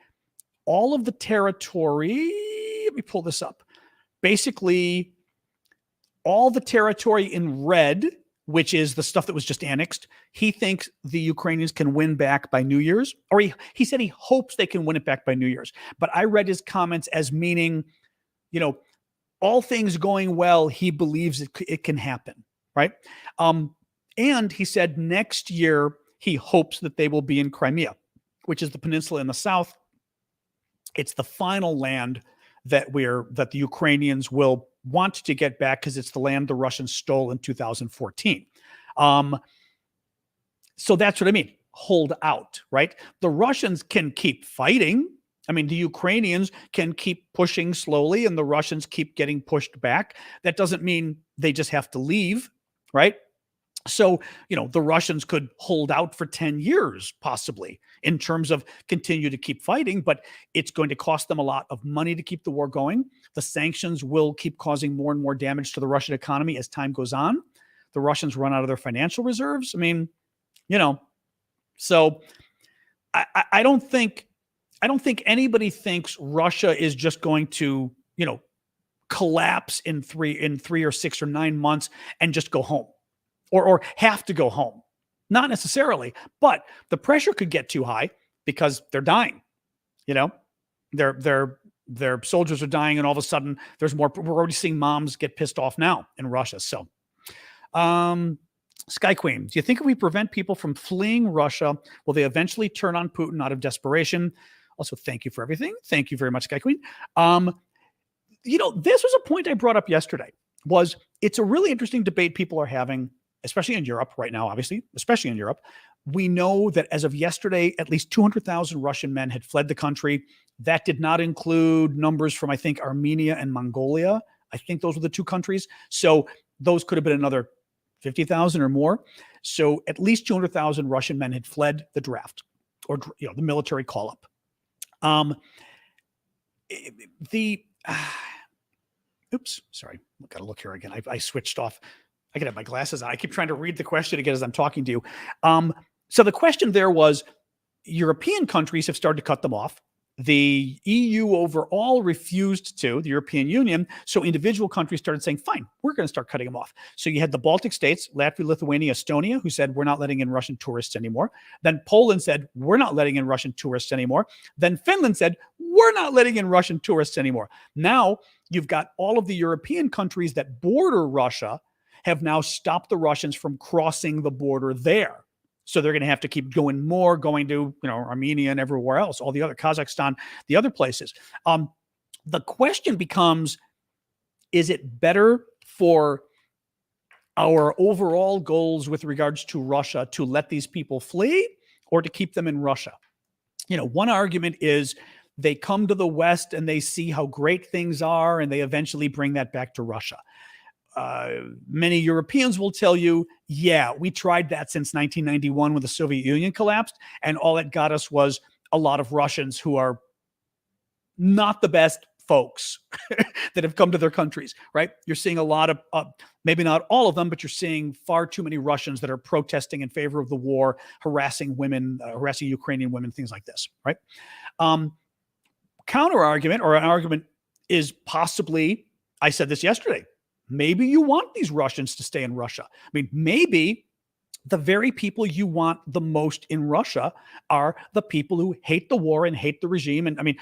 all of the territory. Let me pull this up. Basically, all the territory in red, which is the stuff that was just annexed, he thinks the Ukrainians can win back by New Year's. Or he said he hopes they can win it back by New Year's. But I read his comments as meaning, all things going well, he believes it can happen, right? And he said next year he hopes that they will be in Crimea, which is the peninsula in the south. It's the final land that the Ukrainians will want to get back because it's the land the Russians stole in 2014. So that's what I mean. Hold out, right? The Russians can keep fighting. I mean, the Ukrainians can keep pushing slowly and the Russians keep getting pushed back. That doesn't mean they just have to leave, right? So, the Russians could hold out for 10 years, possibly, in terms of continue to keep fighting, but it's going to cost them a lot of money to keep the war going. The sanctions will keep causing more and more damage to the Russian economy as time goes on. The Russians run out of their financial reserves. I mean, so I don't think anybody thinks Russia is just going to, collapse in 3 or 6 or 9 months and just go home. Or have to go home. Not necessarily, but the pressure could get too high because they're dying. Their soldiers are dying, and all of a sudden there's more. We're already seeing moms get pissed off now in Russia. So, Sky Queen, do you think if we prevent people from fleeing Russia, will they eventually turn on Putin out of desperation? Also, thank you for everything. Thank you very much, Sky Queen. This was a point I brought up yesterday. It's a really interesting debate people are having, especially in Europe right now, obviously, especially in Europe. We know that as of yesterday, at least 200,000 Russian men had fled the country. That did not include numbers from, I think, Armenia and Mongolia. I think those were the two countries. So those could have been another 50,000 or more. So at least 200,000 Russian men had fled the draft or the military call-up. Oops, sorry. Got to look here again. I switched off. I can have my glasses on. I keep trying to read the question again as I'm talking to you. So the question there was, European countries have started to cut them off. The EU overall refused to, the European Union. So individual countries started saying, fine, we're going to start cutting them off. So you had the Baltic states, Latvia, Lithuania, Estonia, who said, we're not letting in Russian tourists anymore. Then Poland said, we're not letting in Russian tourists anymore. Then Finland said, we're not letting in Russian tourists anymore. Now you've got all of the European countries that border Russia have now stopped the Russians from crossing the border there. So they're going to have to keep going to, Armenia and everywhere else, all the other Kazakhstan, the other places. The question becomes, is it better for our overall goals with regards to Russia to let these people flee or to keep them in Russia? One argument is they come to the West and they see how great things are and they eventually bring that back to Russia. Many Europeans will tell you, yeah, we tried that since 1991 when the Soviet Union collapsed, and all it got us was a lot of Russians who are not the best folks that have come to their countries, right? You're seeing a lot of, maybe not all of them, but you're seeing far too many Russians that are protesting in favor of the war, harassing women, harassing Ukrainian women, things like this, right? Counter argument, or an argument, is possibly, I said this yesterday, maybe you want these Russians to stay in Russia. I mean, maybe the very people you want the most in Russia are the people who hate the war and hate the regime. And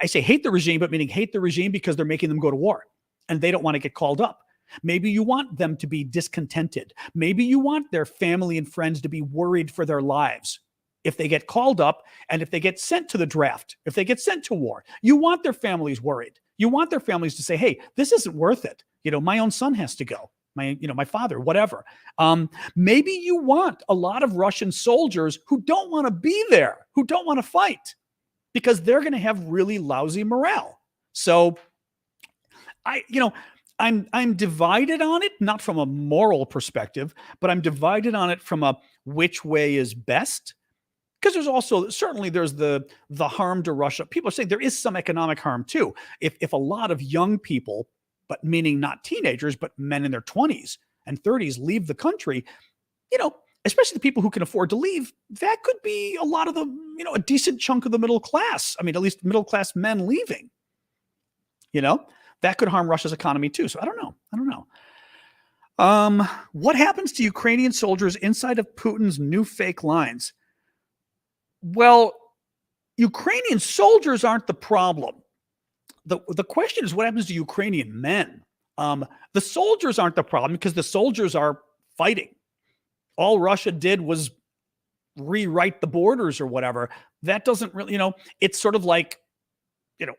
I say hate the regime, but meaning hate the regime because they're making them go to war and they don't want to get called up. Maybe you want them to be discontented. Maybe you want their family and friends to be worried for their lives if they get called up and if they get sent to the draft, if they get sent to war. You want their families worried. You want their families to say, hey, this isn't worth it. My own son has to go. My father, whatever. Maybe you want a lot of Russian soldiers who don't want to be there, who don't want to fight, because they're going to have really lousy morale. So I'm divided on it, not from a moral perspective, but I'm divided on it from a which way is best. Because there's also, certainly there's the harm to Russia. People are saying there is some economic harm too. If a lot of young people, but meaning not teenagers, but men in their 20s and 30s leave the country, especially the people who can afford to leave, that could be a lot of the, a decent chunk of the middle class. I mean, at least middle class men leaving, that could harm Russia's economy too. So I don't know. What happens to Ukrainian soldiers inside of Putin's new fake lines? Well, Ukrainian soldiers aren't the problem. The question is what happens to Ukrainian men? The soldiers aren't the problem because the soldiers are fighting. All Russia did was rewrite the borders or whatever. That doesn't really, it's sort of like,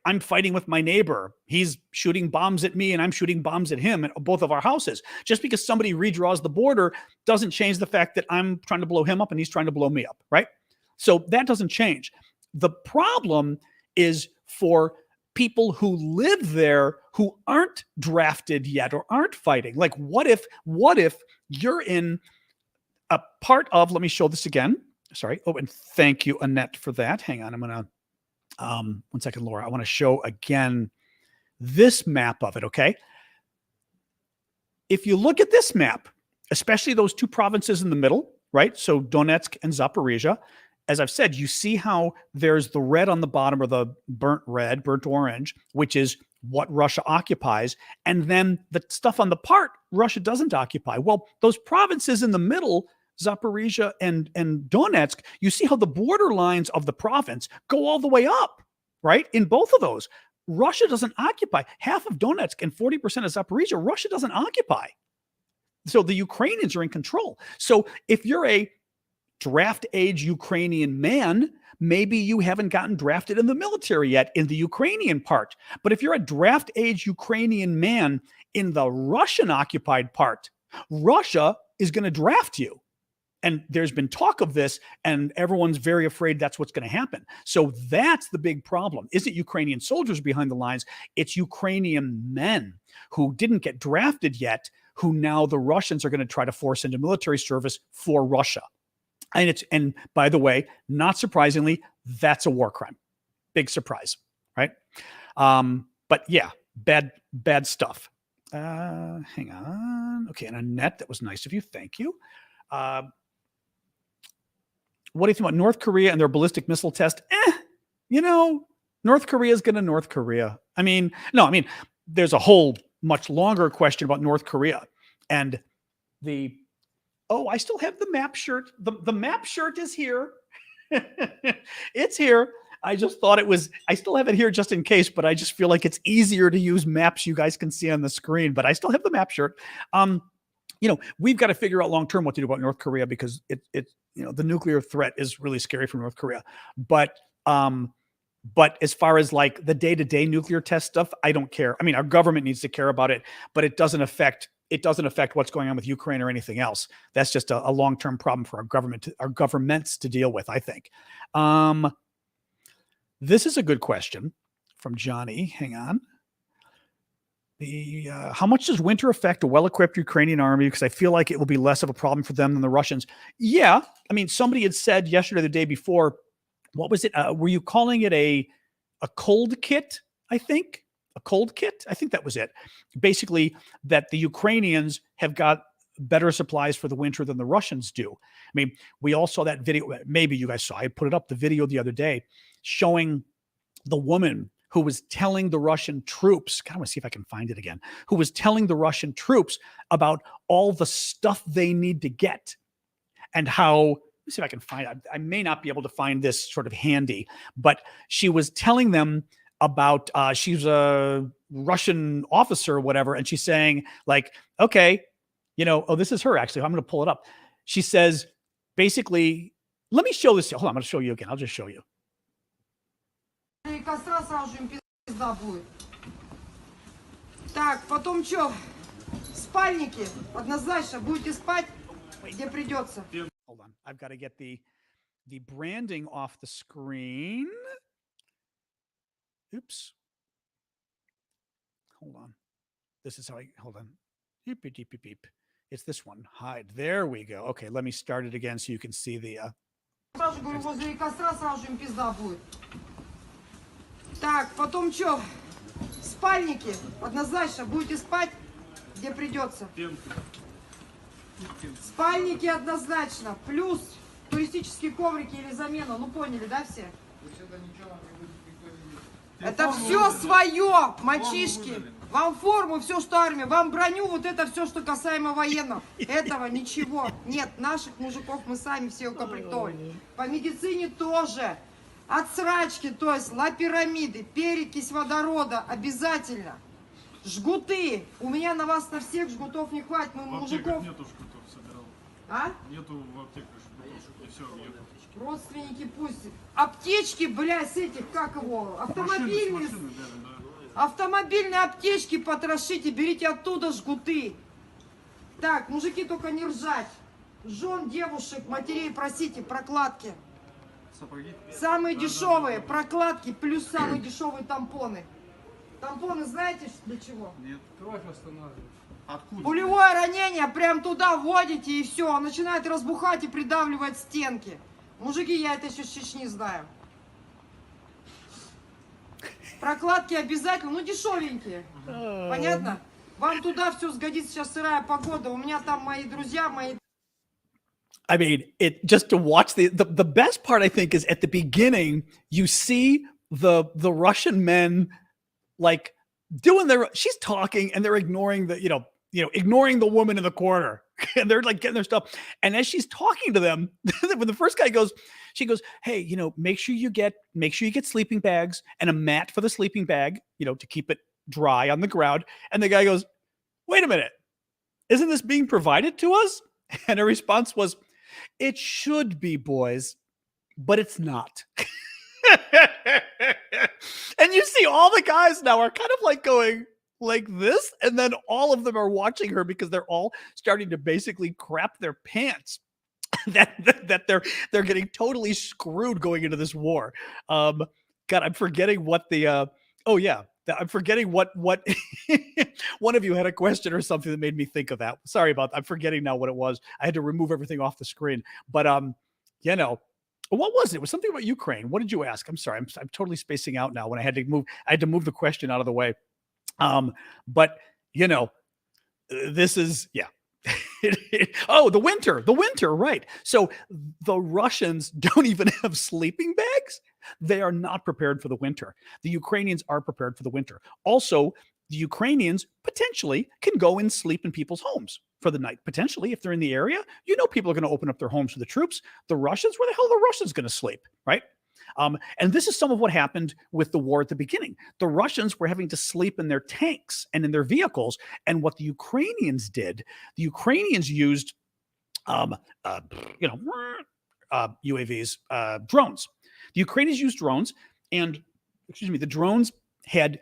I'm fighting with my neighbor. He's shooting bombs at me and I'm shooting bombs at him at both of our houses. Just because somebody redraws the border doesn't change the fact that I'm trying to blow him up and he's trying to blow me up, right? So that doesn't change. The problem is for people who live there who aren't drafted yet or aren't fighting. Like what if you're in a part of, let me show this again. Sorry. Oh, and thank you, Annette, for that. Hang on. I'm going to, 1 second, Laura. I want to show again this map of it. Okay. If you look at this map, especially those two provinces in the middle, right? So Donetsk and Zaporizhia, as I've said, you see how there's the red on the bottom, or the burnt orange, which is what Russia occupies. And then the stuff on the part Russia doesn't occupy. Well, those provinces in the middle, Zaporizhia and Donetsk, you see how the border lines of the province go all the way up, right? In both of those, Russia doesn't occupy. Half of Donetsk and 40% of Zaporizhia, Russia doesn't occupy. So the Ukrainians are in control. So if you're a draft age Ukrainian man, maybe you haven't gotten drafted in the military yet in the Ukrainian part. But if you're a draft age Ukrainian man in the Russian occupied part, Russia is going to draft you. And there's been talk of this, and everyone's very afraid that's what's going to happen. So that's the big problem. Isn't Ukrainian soldiers behind the lines? It's Ukrainian men who didn't get drafted yet, who now the Russians are going to try to force into military service for Russia. And by the way, not surprisingly, that's a war crime. Big surprise, right? But yeah, bad stuff. Hang on. Okay, and Annette, that was nice of you. Thank you. What do you think about North Korea and their ballistic missile test? North Korea is going to North Korea. I mean, there's a whole much longer question about North Korea and I still have the map shirt. The map shirt is here. It's here. I just thought I still have it here just in case, but I just feel like it's easier to use maps you guys can see on the screen, but I still have the map shirt. We've got to figure out long-term what to do about North Korea because the nuclear threat is really scary for North Korea. But as far as like the day-to-day nuclear test stuff, I don't care. I mean, our government needs to care about it, but it doesn't affect what's going on with Ukraine or anything else. That's just a long-term problem for our governments to deal with, I think. This is a good question from Johnny. Hang on. How much does winter affect a well-equipped Ukrainian army? Because I feel like it will be less of a problem for them than the Russians. Yeah. I mean, somebody had said yesterday, the day before, what was it? Were you calling it a cold kit? I think a cold kit. I think that was it. Basically, that the Ukrainians have got better supplies for the winter than the Russians do. I mean, we all saw that video. Maybe you guys saw. I put it up the video the other day showing the woman who was telling the Russian troops. God, I want to see if I can find it again. Who was telling the Russian troops about all the stuff they need to get and how. Let me see if I can find it. I may not be able to find this sort of handy, but she was telling them about, she's a Russian officer or whatever. And she's saying like, okay, this is her actually. I'm going to pull it up. She says, basically, let me show this. Hold on, I'm going to show you again. I'll just show you. Так, потом что? Спальники. Однозначно будете спать, где придется. Hold on. I've got to get the branding off the screen. Oops. Hold on. This is how hold on. Beep, beep, beep, beep, beep. It's this one. Hide. There we go. Okay, let me start it again so you can see the... Сразу говорю, возле костра сразу же им пизда будет. Так, потом что? Спальники. Однозначно будете спать, где придется. Спальники однозначно. Плюс туристические коврики или замена. Ну поняли, да, все? Это все свое, мальчишки. Вам форму, все, что армия. Вам броню, вот это все, что касаемо военного. Этого ничего. Нет, наших мужиков мы сами все укомплектовали. По медицине тоже. От срачки, то есть лапирамиды, перекись водорода обязательно. Жгуты. У меня на вас на всех жгутов не хватит. Мы мужиков... Нету жгутов, собирал. А? Нету в аптеках жгутов, все, нету. Родственники пусть. Аптечки, блядь, с этих, как его, автомобильные. Автомобильные аптечки потрошите, берите оттуда жгуты. Так, мужики, только не ржать. Жен, девушек, матерей просите, прокладки. Сапоги? Самые дешевые прокладки, плюс самые дешевые тампоны. Тампоны знаете для чего? Нет. Кровь останавливает. Откуда? Пулевое ранение, прям туда вводите и все. Он начинает разбухать и придавливать стенки. Мужики, я это еще с Чечни знаю. Прокладки обязательно, ну дешевенькие. Понятно? Вам туда все сгодится, сейчас сырая погода. У меня там мои друзья, мои... I mean, it just to watch the best part, I think, is at the beginning, you see the Russian men like doing she's talking and they're ignoring ignoring the woman in the corner and they're like getting their stuff. And as she's talking to them, when the first guy goes, she goes, hey, make sure you get sleeping bags and a mat for the sleeping bag, to keep it dry on the ground. And the guy goes, wait a minute, isn't this being provided to us? And her response was, it should be, boys, but it's not. And you see all the guys now are kind of like going like this, and then all of them are watching her because they're all starting to basically crap their pants that they're getting totally screwed going into this war. God, I'm forgetting what I'm forgetting what one of you had a question or something that made me think of that. Sorry about that. I'm forgetting now what it was. I had to remove everything off the screen. But what was it? It was something about Ukraine. What did you ask? I'm sorry. I'm totally spacing out now when I had to move the question out of the way. But this is, yeah. Oh, the winter, right. So the Russians don't even have sleeping bags. They are not prepared for the winter. The Ukrainians are prepared for the winter. Also, the Ukrainians potentially can go and sleep in people's homes for the night. Potentially, if they're in the area, people are going to open up their homes for the troops. The Russians, where the hell are the Russians going to sleep, right? And this is some of what happened with the war at the beginning. The Russians were having to sleep in their tanks and in their vehicles. And what the Ukrainians did, the Ukrainians used, UAVs, drones. The Ukrainians used drones, and the drones had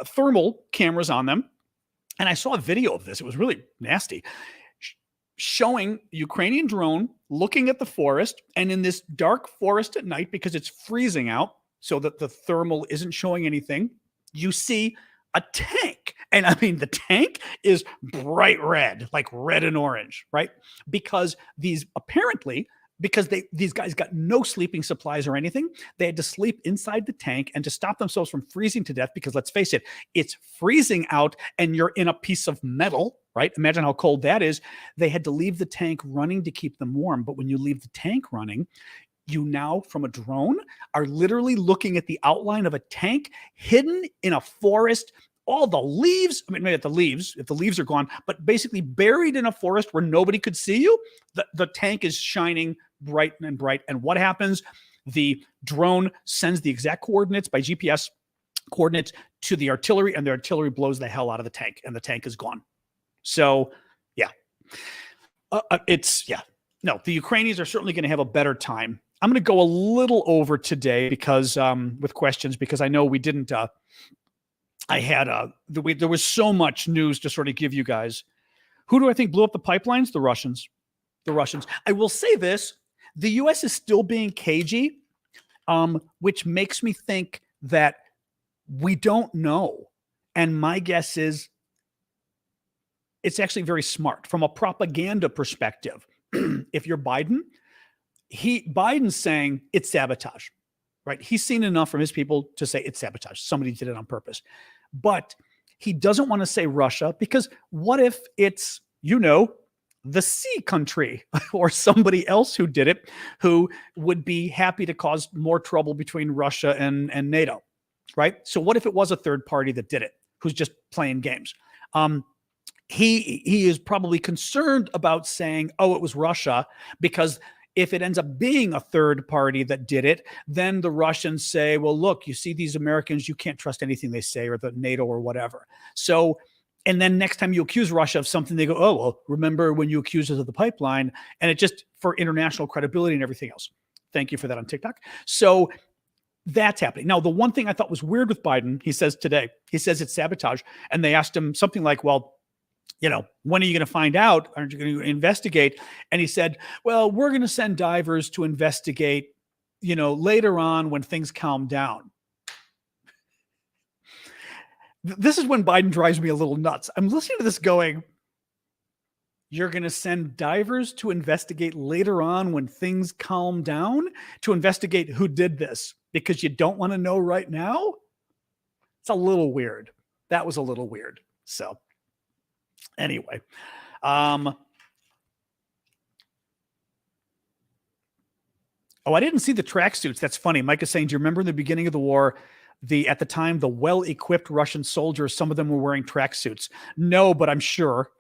thermal cameras on them. And I saw a video of this. It was really nasty, showing Ukrainian drone looking at the forest, and in this dark forest at night, because it's freezing out, so that the thermal isn't showing anything, you see a tank. And I mean, the tank is bright red, like red and orange, right? Because these guys got no sleeping supplies or anything. They had to sleep inside the tank, and to stop themselves from freezing to death, because let's face it, it's freezing out and you're in a piece of metal, right? Imagine how cold that is. They had to leave the tank running to keep them warm. But when you leave the tank running, you now, from a drone, are literally looking at the outline of a tank hidden in a forest. All the leaves, maybe if the leaves are gone, but basically buried in a forest where nobody could see you, the tank is shining bright and bright. And what happens? The drone sends the exact coordinates by GPS coordinates to the artillery, and the artillery blows the hell out of the tank, and the tank is gone. So, yeah. No, the Ukrainians are certainly going to have a better time. I'm going to go a little over today because with questions, because I know we didn't, there was so much news to sort of give you guys. Who do I think blew up the pipelines? The Russians. I will say this, the U.S. is still being cagey, which makes me think that we don't know. And my guess is it's actually very smart from a propaganda perspective. If you're Biden's saying it's sabotage, right? He's seen enough from his people to say it's sabotage. Somebody did it on purpose. But he doesn't want to say Russia, because what if it's, the C country or somebody else who did it, who would be happy to cause more trouble between Russia and NATO, right? So what if it was a third party that did it, who's just playing games? He is probably concerned about saying, oh, it was Russia, because if it ends up being a third party that did it, then the Russians say, well, look, you see these Americans, you can't trust anything they say, or the NATO or whatever. So, and then next time you accuse Russia of something, they go, oh, well, remember when you accused us of the pipeline? And it just, for international credibility and everything else. Thank you for that on TikTok. So that's happening. Now, the one thing I thought was weird with Biden, he says it's sabotage. And they asked him something like, well, when are you going to find out? Aren't you going to investigate? And he said, well, we're going to send divers to investigate, later on when things calm down. This is when Biden drives me a little nuts. I'm listening to this going, you're going to send divers to investigate later on when things calm down, to investigate who did this because you don't want to know right now? It's a little weird. That was a little weird. So anyway, oh, I didn't see the tracksuits. That's funny. Mike is saying, do you remember in the beginning of the war, at the time, the well-equipped Russian soldiers, some of them were wearing tracksuits? No, but I'm sure.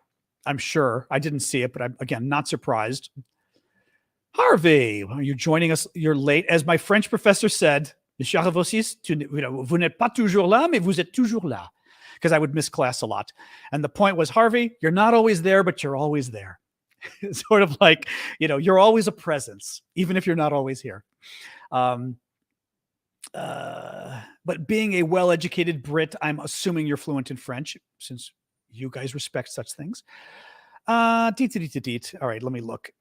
I didn't see it, but I'm, again, not surprised. Harvey, are you joining us? You're late. As my French professor said, Monsieur Ravosis, vous n'êtes pas toujours là, mais vous êtes toujours là. Because I would miss class a lot. And the point was, Harvey, you're not always there, but you're always there. It's sort of like, you're always a presence, even if you're not always here. But being a well-educated Brit, I'm assuming you're fluent in French, since you guys respect such things. All right, let me look.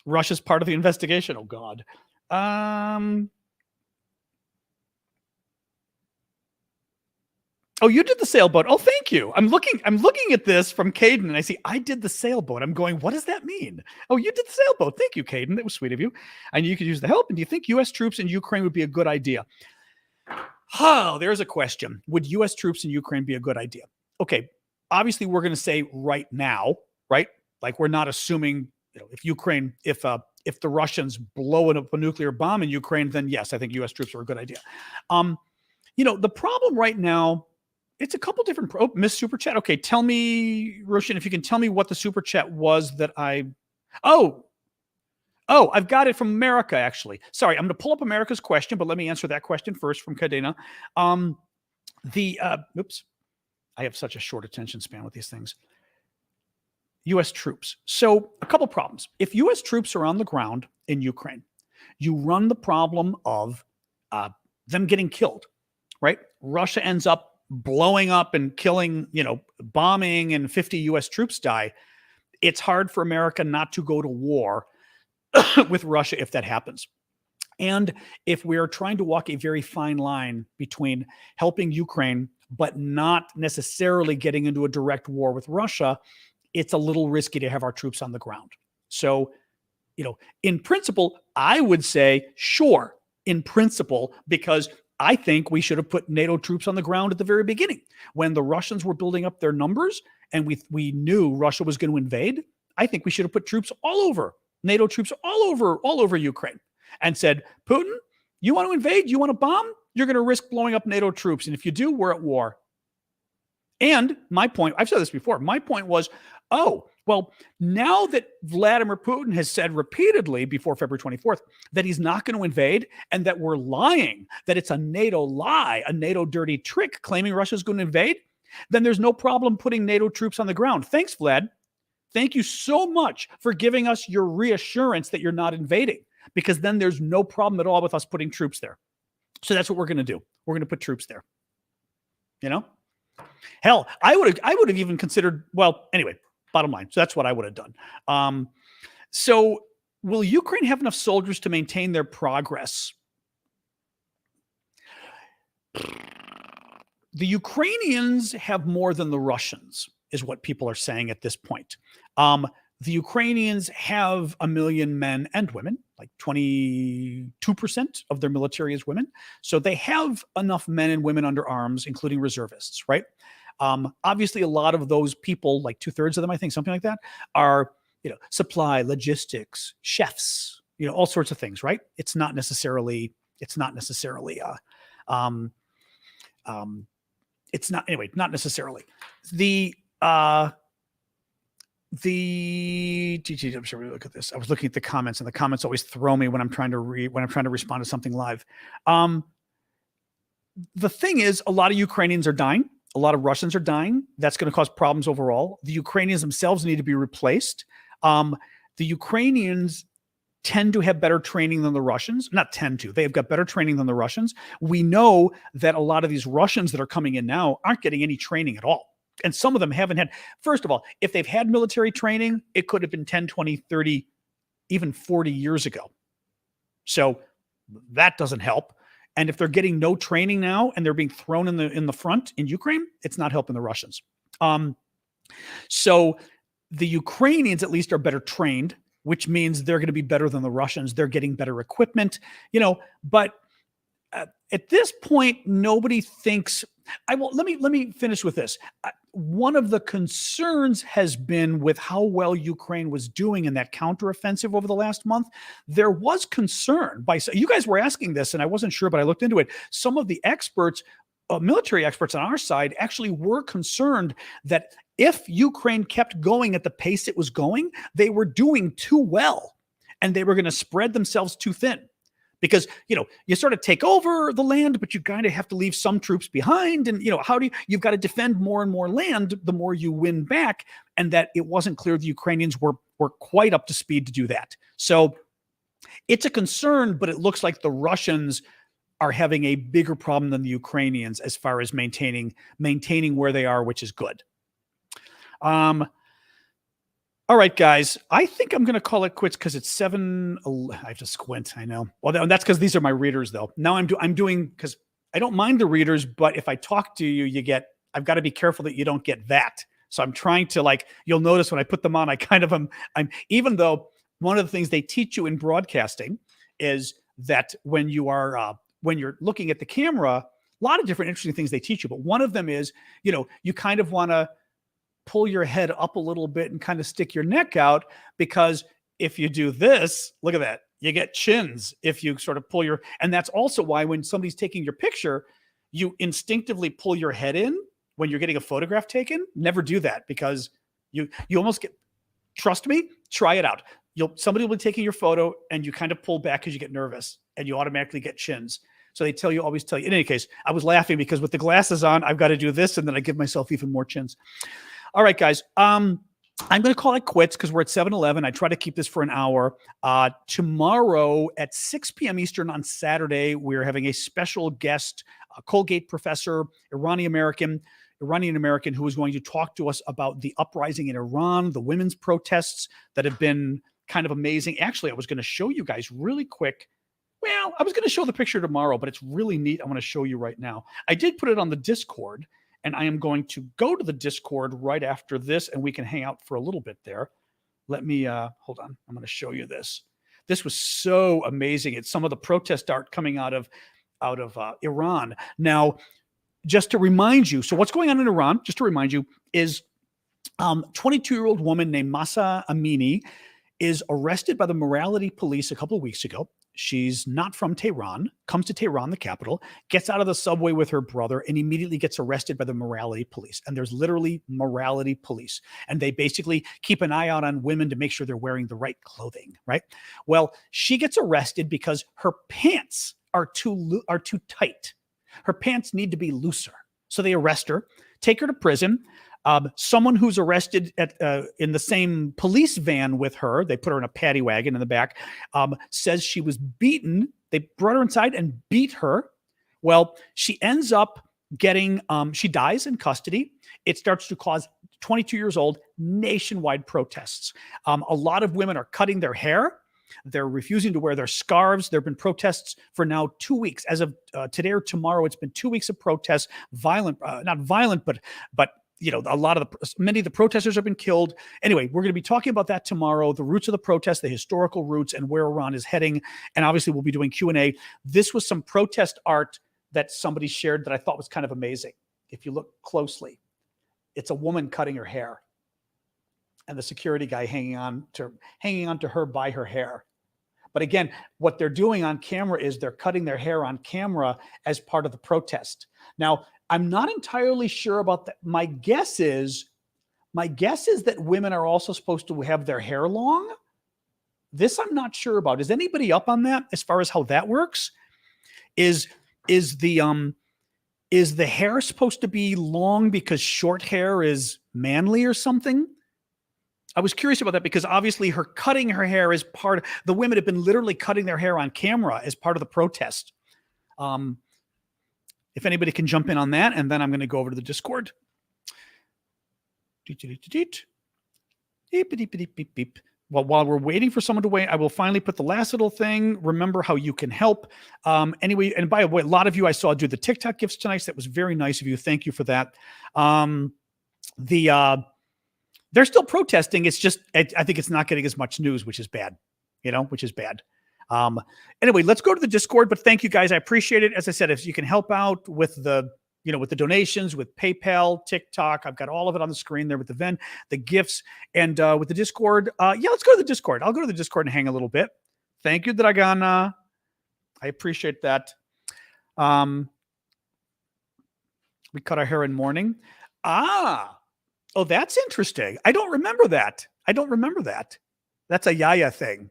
Russia's part of the investigation. Oh, God. Oh, you did the sailboat. Oh, thank you. I'm looking at this from Caden, and I see I did the sailboat. I'm going, what does that mean? Oh, you did the sailboat. Thank you, Caden. That was sweet of you. I knew you could use the help. And do you think U.S. troops in Ukraine would be a good idea? Oh, there's a question. Would U.S. troops in Ukraine be a good idea? Okay, obviously we're going to say right now, right? Like we're not assuming, if Ukraine, if the Russians blow up a nuclear bomb in Ukraine, then yes, I think U.S. troops are a good idea. The problem right now, it's a couple different. Miss Super Chat. Okay, tell me, Roshan, if you can tell me what the Super Chat was that I. Oh, I've got it from America, actually. Sorry, I'm going to pull up America's question, but let me answer that question first from Cadena. Oops, I have such a short attention span with these things. U.S. troops. So a couple problems. If U.S. troops are on the ground in Ukraine, you run the problem of them getting killed, right? Russia ends up blowing up and killing, bombing, and 50 U.S. troops die. It's hard for America not to go to war with Russia if that happens. And if we are trying to walk a very fine line between helping Ukraine, but not necessarily getting into a direct war with Russia, it's a little risky to have our troops on the ground. So, in principle, I would say, sure, in principle, because I think we should have put NATO troops on the ground at the very beginning. When the Russians were building up their numbers and we knew Russia was going to invade, I think we should have put troops all over, NATO troops all over Ukraine, and said, Putin, you want to invade? You want to bomb? You're going to risk blowing up NATO troops. And if you do, we're at war. And my point, I've said this before, my point was, now that Vladimir Putin has said repeatedly before February 24th that he's not going to invade and that we're lying, that it's a NATO lie, a NATO dirty trick claiming Russia's going to invade, then there's no problem putting NATO troops on the ground. Thanks, Vlad. Thank you so much for giving us your reassurance that you're not invading, because then there's no problem at all with us putting troops there. So that's what we're going to do. We're going to put troops there. Hell, I would have even considered, anyway, bottom line. So that's what I would have done. So will Ukraine have enough soldiers to maintain their progress? The Ukrainians have more than the Russians, is what people are saying at this point. The Ukrainians have 1 million men and women, like 22% of their military is women. So they have enough men and women under arms, including reservists, right? Obviously, a lot of those people, like 2/3 of them, I think, something like that, are, supply, logistics, chefs, all sorts of things, right? It's not necessarily, not necessarily. I'm sure we look at this. I was looking at the comments, and the comments always throw me when I'm trying to respond to something live. The thing is, a lot of Ukrainians are dying. A lot of Russians are dying. That's going to cause problems overall. The Ukrainians themselves need to be replaced. The Ukrainians tend to have better training than the Russians. Not tend to. They have got better training than the Russians. We know that a lot of these Russians that are coming in now aren't getting any training at all. And some of them haven't had, first of all, if they've had military training, it could have been 10, 20, 30, even 40 years ago. So that doesn't help. And if they're getting no training now and they're being thrown in the front in Ukraine, it's not helping the Russians. So the Ukrainians at least are better trained, which means they're going to be better than the Russians. They're getting better equipment, but at this point, nobody thinks. Let me finish with this. One of the concerns has been with how well Ukraine was doing in that counteroffensive over the last month. There was concern you guys were asking this, and I wasn't sure, but I looked into it. Some of the experts, military experts on our side, actually were concerned that if Ukraine kept going at the pace it was going, they were doing too well, and they were going to spread themselves too thin. Because, you sort of take over the land, but you kind of have to leave some troops behind. And, you've got to defend more and more land the more you win back. And that it wasn't clear the Ukrainians were quite up to speed to do that. So it's a concern, but it looks like the Russians are having a bigger problem than the Ukrainians as far as maintaining where they are, which is good. All right, guys, I think I'm going to call it quits because it's 7. I have to squint. I know. Well, that's because these are my readers, though. Now I'm doing, because I don't mind the readers, but if I talk to you, I've got to be careful that you don't get that. So I'm trying to, you'll notice when I put them on, I kind of I'm even though one of the things they teach you in broadcasting is that when you're looking at the camera, a lot of different interesting things they teach you, but one of them is, you kind of want to pull your head up a little bit and kind of stick your neck out, because if you do this, look at that, you get chins if you sort of pull your, and that's also why when somebody's taking your picture, you instinctively pull your head in when you're getting a photograph taken. Never do that, because you almost get, trust me, try it out. Somebody will be taking your photo and you kind of pull back because you get nervous and you automatically get chins. So they always tell you. In any case, I was laughing because with the glasses on, I've got to do this, and then I give myself even more chins. All right, guys. I'm going to call it quits because we're at 7:11. I try to keep this for an hour. Tomorrow at 6 p.m. Eastern on Saturday, we're having a special guest, Colgate professor, Iranian American, who is going to talk to us about the uprising in Iran, the women's protests that have been kind of amazing. Actually, I was going to show you guys really quick. Well, I was going to show the picture tomorrow, but it's really neat. I want to show you right now. I did put it on the Discord, and I am going to go to the Discord right after this, and we can hang out for a little bit there. Let me, hold on. I'm going to show you this. This was so amazing. It's some of the protest art coming out of Iran. Now, just to remind you, so what's going on in Iran, just to remind you, is 22-year-old woman named Mahsa Amini is arrested by the morality police a couple of weeks ago. She's not from Tehran, comes to Tehran, the capital, gets out of the subway with her brother, and immediately gets arrested by the morality police. And there's literally morality police. And they basically keep an eye out on women to make sure they're wearing the right clothing, right? Well, she gets arrested because her pants are too tight. Her pants need to be looser. So they arrest her, take her to prison. Someone who's arrested in the same police van with her, they put her in a paddy wagon in the back, says she was beaten. They brought her inside and beat her. Well, she ends up getting, she dies in custody. It starts to cause, 22 years old, nationwide protests. A lot of women are cutting their hair. They're refusing to wear their scarves. There have been protests for now 2 weeks. As of today or tomorrow, it's been 2 weeks of protests, not violent, but you know, many of the protesters have been killed. Anyway, we're going to be talking about that tomorrow, the roots of the protest, the historical roots, and where Iran is heading. And obviously, we'll be doing Q&A. This was some protest art that somebody shared that I thought was kind of amazing. If you look closely, it's a woman cutting her hair, and the security guy hanging on to her by her hair. But again, what they're doing on camera is they're cutting their hair on camera as part of the protest. Now, I'm not entirely sure about that. My guess is that women are also supposed to have their hair long. This I'm not sure about. Is anybody up on that as far as how that works? Is the hair supposed to be long because short hair is manly or something? I was curious about that because obviously her cutting her hair is the women have been literally cutting their hair on camera as part of the protest. If anybody can jump in on that, and then I'm going to go over to the Discord. Well, while we're waiting for someone to wait, I will finally put the last little thing. Remember how you can help. Anyway, and by the way, a lot of you I saw do the TikTok gifts tonight. That was very nice of you. Thank you for that. They're still protesting. It's just, I think it's not getting as much news, which is bad, which is bad. Anyway, let's go to the Discord, but thank you guys. I appreciate it. As I said, if you can help out with the donations, with PayPal, TikTok, I've got all of it on the screen there with the Venn, the gifts, and with the Discord. Let's go to the Discord. I'll go to the Discord and hang a little bit. Thank you, Dragana. I appreciate that. We cut our hair in mourning. Oh, that's interesting. I don't remember that. That's a Yaya thing.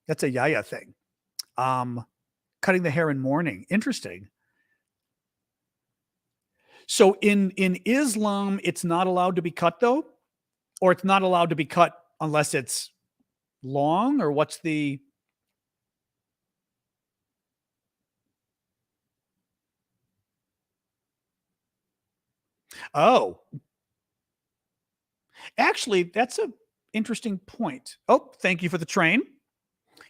Cutting the hair in mourning. Interesting. So in Islam, it's not allowed to be cut though? Or it's not allowed to be cut unless it's long? Or what's the... Oh. Actually, that's an interesting point. Oh, thank you for the train.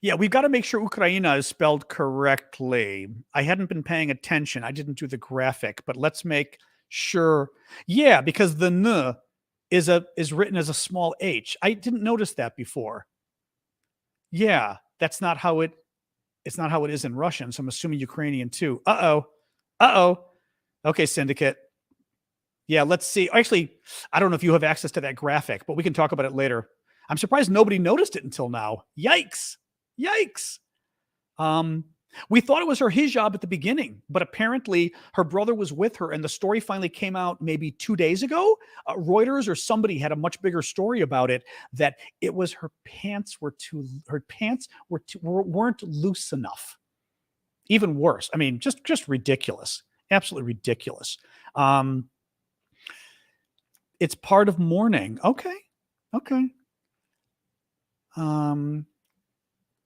Yeah, we've got to make sure Ukraine is spelled correctly. I hadn't been paying attention. I didn't do the graphic, but let's make sure. Yeah, because the N is written as a small h. I didn't notice that before. Yeah, it's not how it is in Russian, so I'm assuming Ukrainian too. Uh-oh. Okay, Syndicate. Yeah, let's see. Actually, I don't know if you have access to that graphic, but we can talk about it later. I'm surprised nobody noticed it until now. Yikes. Yikes. We thought it was her hijab at the beginning, but apparently her brother was with her, and the story finally came out maybe 2 days ago. Reuters or somebody had a much bigger story about it, that it was her pants weren't loose enough. Even worse. I mean, just ridiculous. Absolutely ridiculous. It's part of mourning. Okay.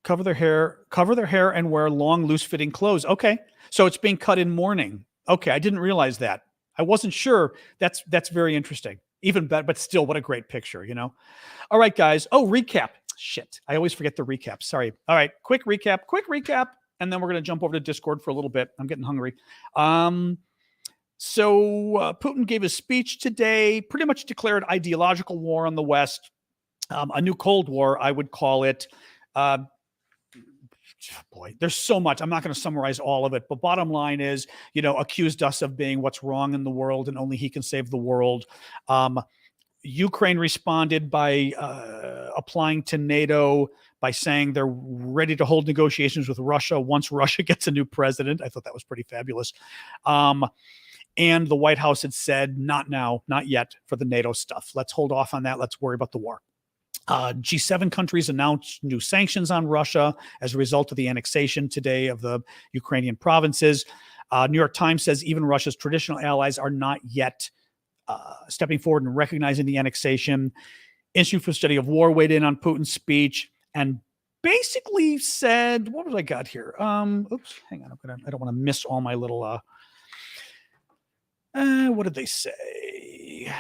Cover their hair and wear long, loose-fitting clothes. Okay. So it's being cut in mourning. Okay, I didn't realize that. I wasn't sure. That's very interesting. Even better, but still, what a great picture, you know? All right, guys. Oh, recap. Shit. I always forget the recap. Sorry. All right, quick recap. And then we're going to jump over to Discord for a little bit. I'm getting hungry. So Putin gave a speech today, pretty much declared ideological war on the West, a new Cold War, I would call it. Boy, there's so much. I'm not going to summarize all of it, but bottom line is, accused us of being what's wrong in the world and only he can save the world. Ukraine responded by applying to NATO, by saying they're ready to hold negotiations with Russia once Russia gets a new president. I thought that was pretty fabulous. And the White House had said, not now, not yet for the NATO stuff. Let's hold off on that. Let's worry about the war. G7 countries announced new sanctions on Russia as a result of the annexation today of the Ukrainian provinces. New York Times says even Russia's traditional allies are not yet stepping forward and recognizing the annexation. Institute for the Study of War weighed in on Putin's speech and basically said, what have I got here? Oops, hang on. I don't want to miss all my little, what did they say?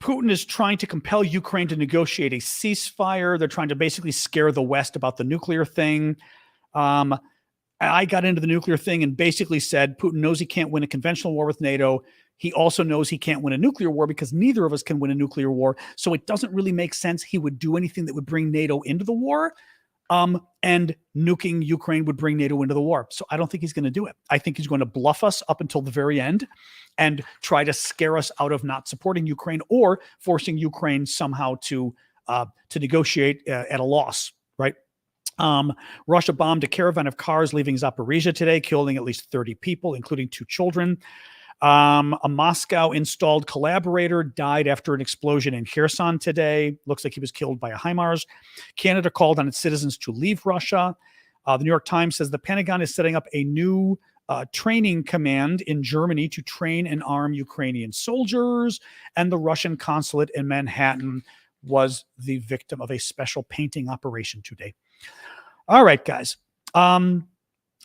Putin is trying to compel Ukraine to negotiate a ceasefire. They're trying to basically scare the West about the nuclear thing. I got into the nuclear thing and basically said Putin knows he can't win a conventional war with NATO. He also knows he can't win a nuclear war because neither of us can win a nuclear war. So it doesn't really make sense he would do anything that would bring NATO into the war. And nuking Ukraine would bring NATO into the war. So I don't think he's going to do it. I think he's going to bluff us up until the very end and try to scare us out of not supporting Ukraine or forcing Ukraine somehow to negotiate at a loss, right? Russia bombed a caravan of cars leaving Zaporizhia today, killing at least 30 people, including 2 children. A Moscow-installed collaborator died after an explosion in Kherson today. Looks like he was killed by a HIMARS. Canada called on its citizens to leave Russia. The New York Times says the Pentagon is setting up a new training command in Germany to train and arm Ukrainian soldiers. And the Russian consulate in Manhattan was the victim of a special painting operation today. All right, guys. I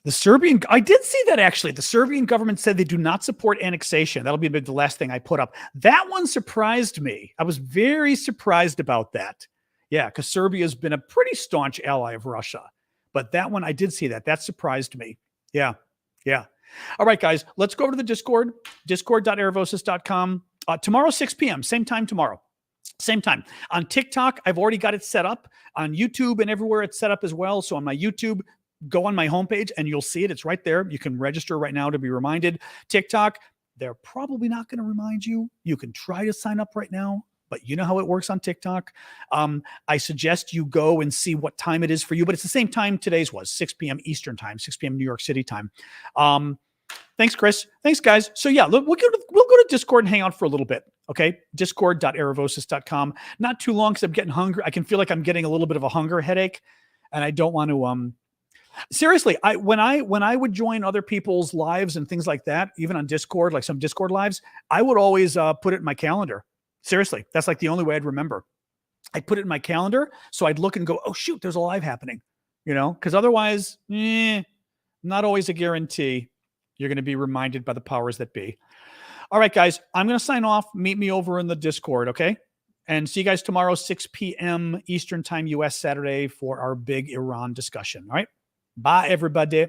did see that actually. The Serbian government said they do not support annexation. That'll be the last thing I put up. That one surprised me. I was very surprised about that. Yeah, because Serbia has been a pretty staunch ally of Russia. But that one, I did see that. That surprised me. Yeah. All right, guys, let's go over to the Discord, discord.aravosis.com. Tomorrow, 6 p.m., same time tomorrow. Same time. On TikTok, I've already got it set up. On YouTube and everywhere it's set up as well. So on my YouTube, go on my homepage and you'll see it. It's right there. You can register right now to be reminded. TikTok, they're probably not going to remind you. You can try to sign up right now, but you know how it works on TikTok. I suggest you go and see what time it is for you, but it's the same time today's was, 6 p.m. Eastern time, 6 p.m. New York City time. Thanks, Chris. Thanks, guys. So yeah, we'll go to Discord and hang out for a little bit. Okay. Discord.aravosis.com. Not too long because I'm getting hungry. I can feel like I'm getting a little bit of a hunger headache and I don't want to, seriously, when I would join other people's lives and things like that, even on Discord, like some Discord lives, I would always put it in my calendar. Seriously, that's like the only way I'd remember. I'd put it in my calendar, so I'd look and go, oh, shoot, there's a live happening, because otherwise, not always a guarantee you're going to be reminded by the powers that be. All right, guys, I'm going to sign off. Meet me over in the Discord, okay? And see you guys tomorrow, 6 p.m. Eastern time, U.S. Saturday, for our big Iran discussion, all right? Bye, everybody.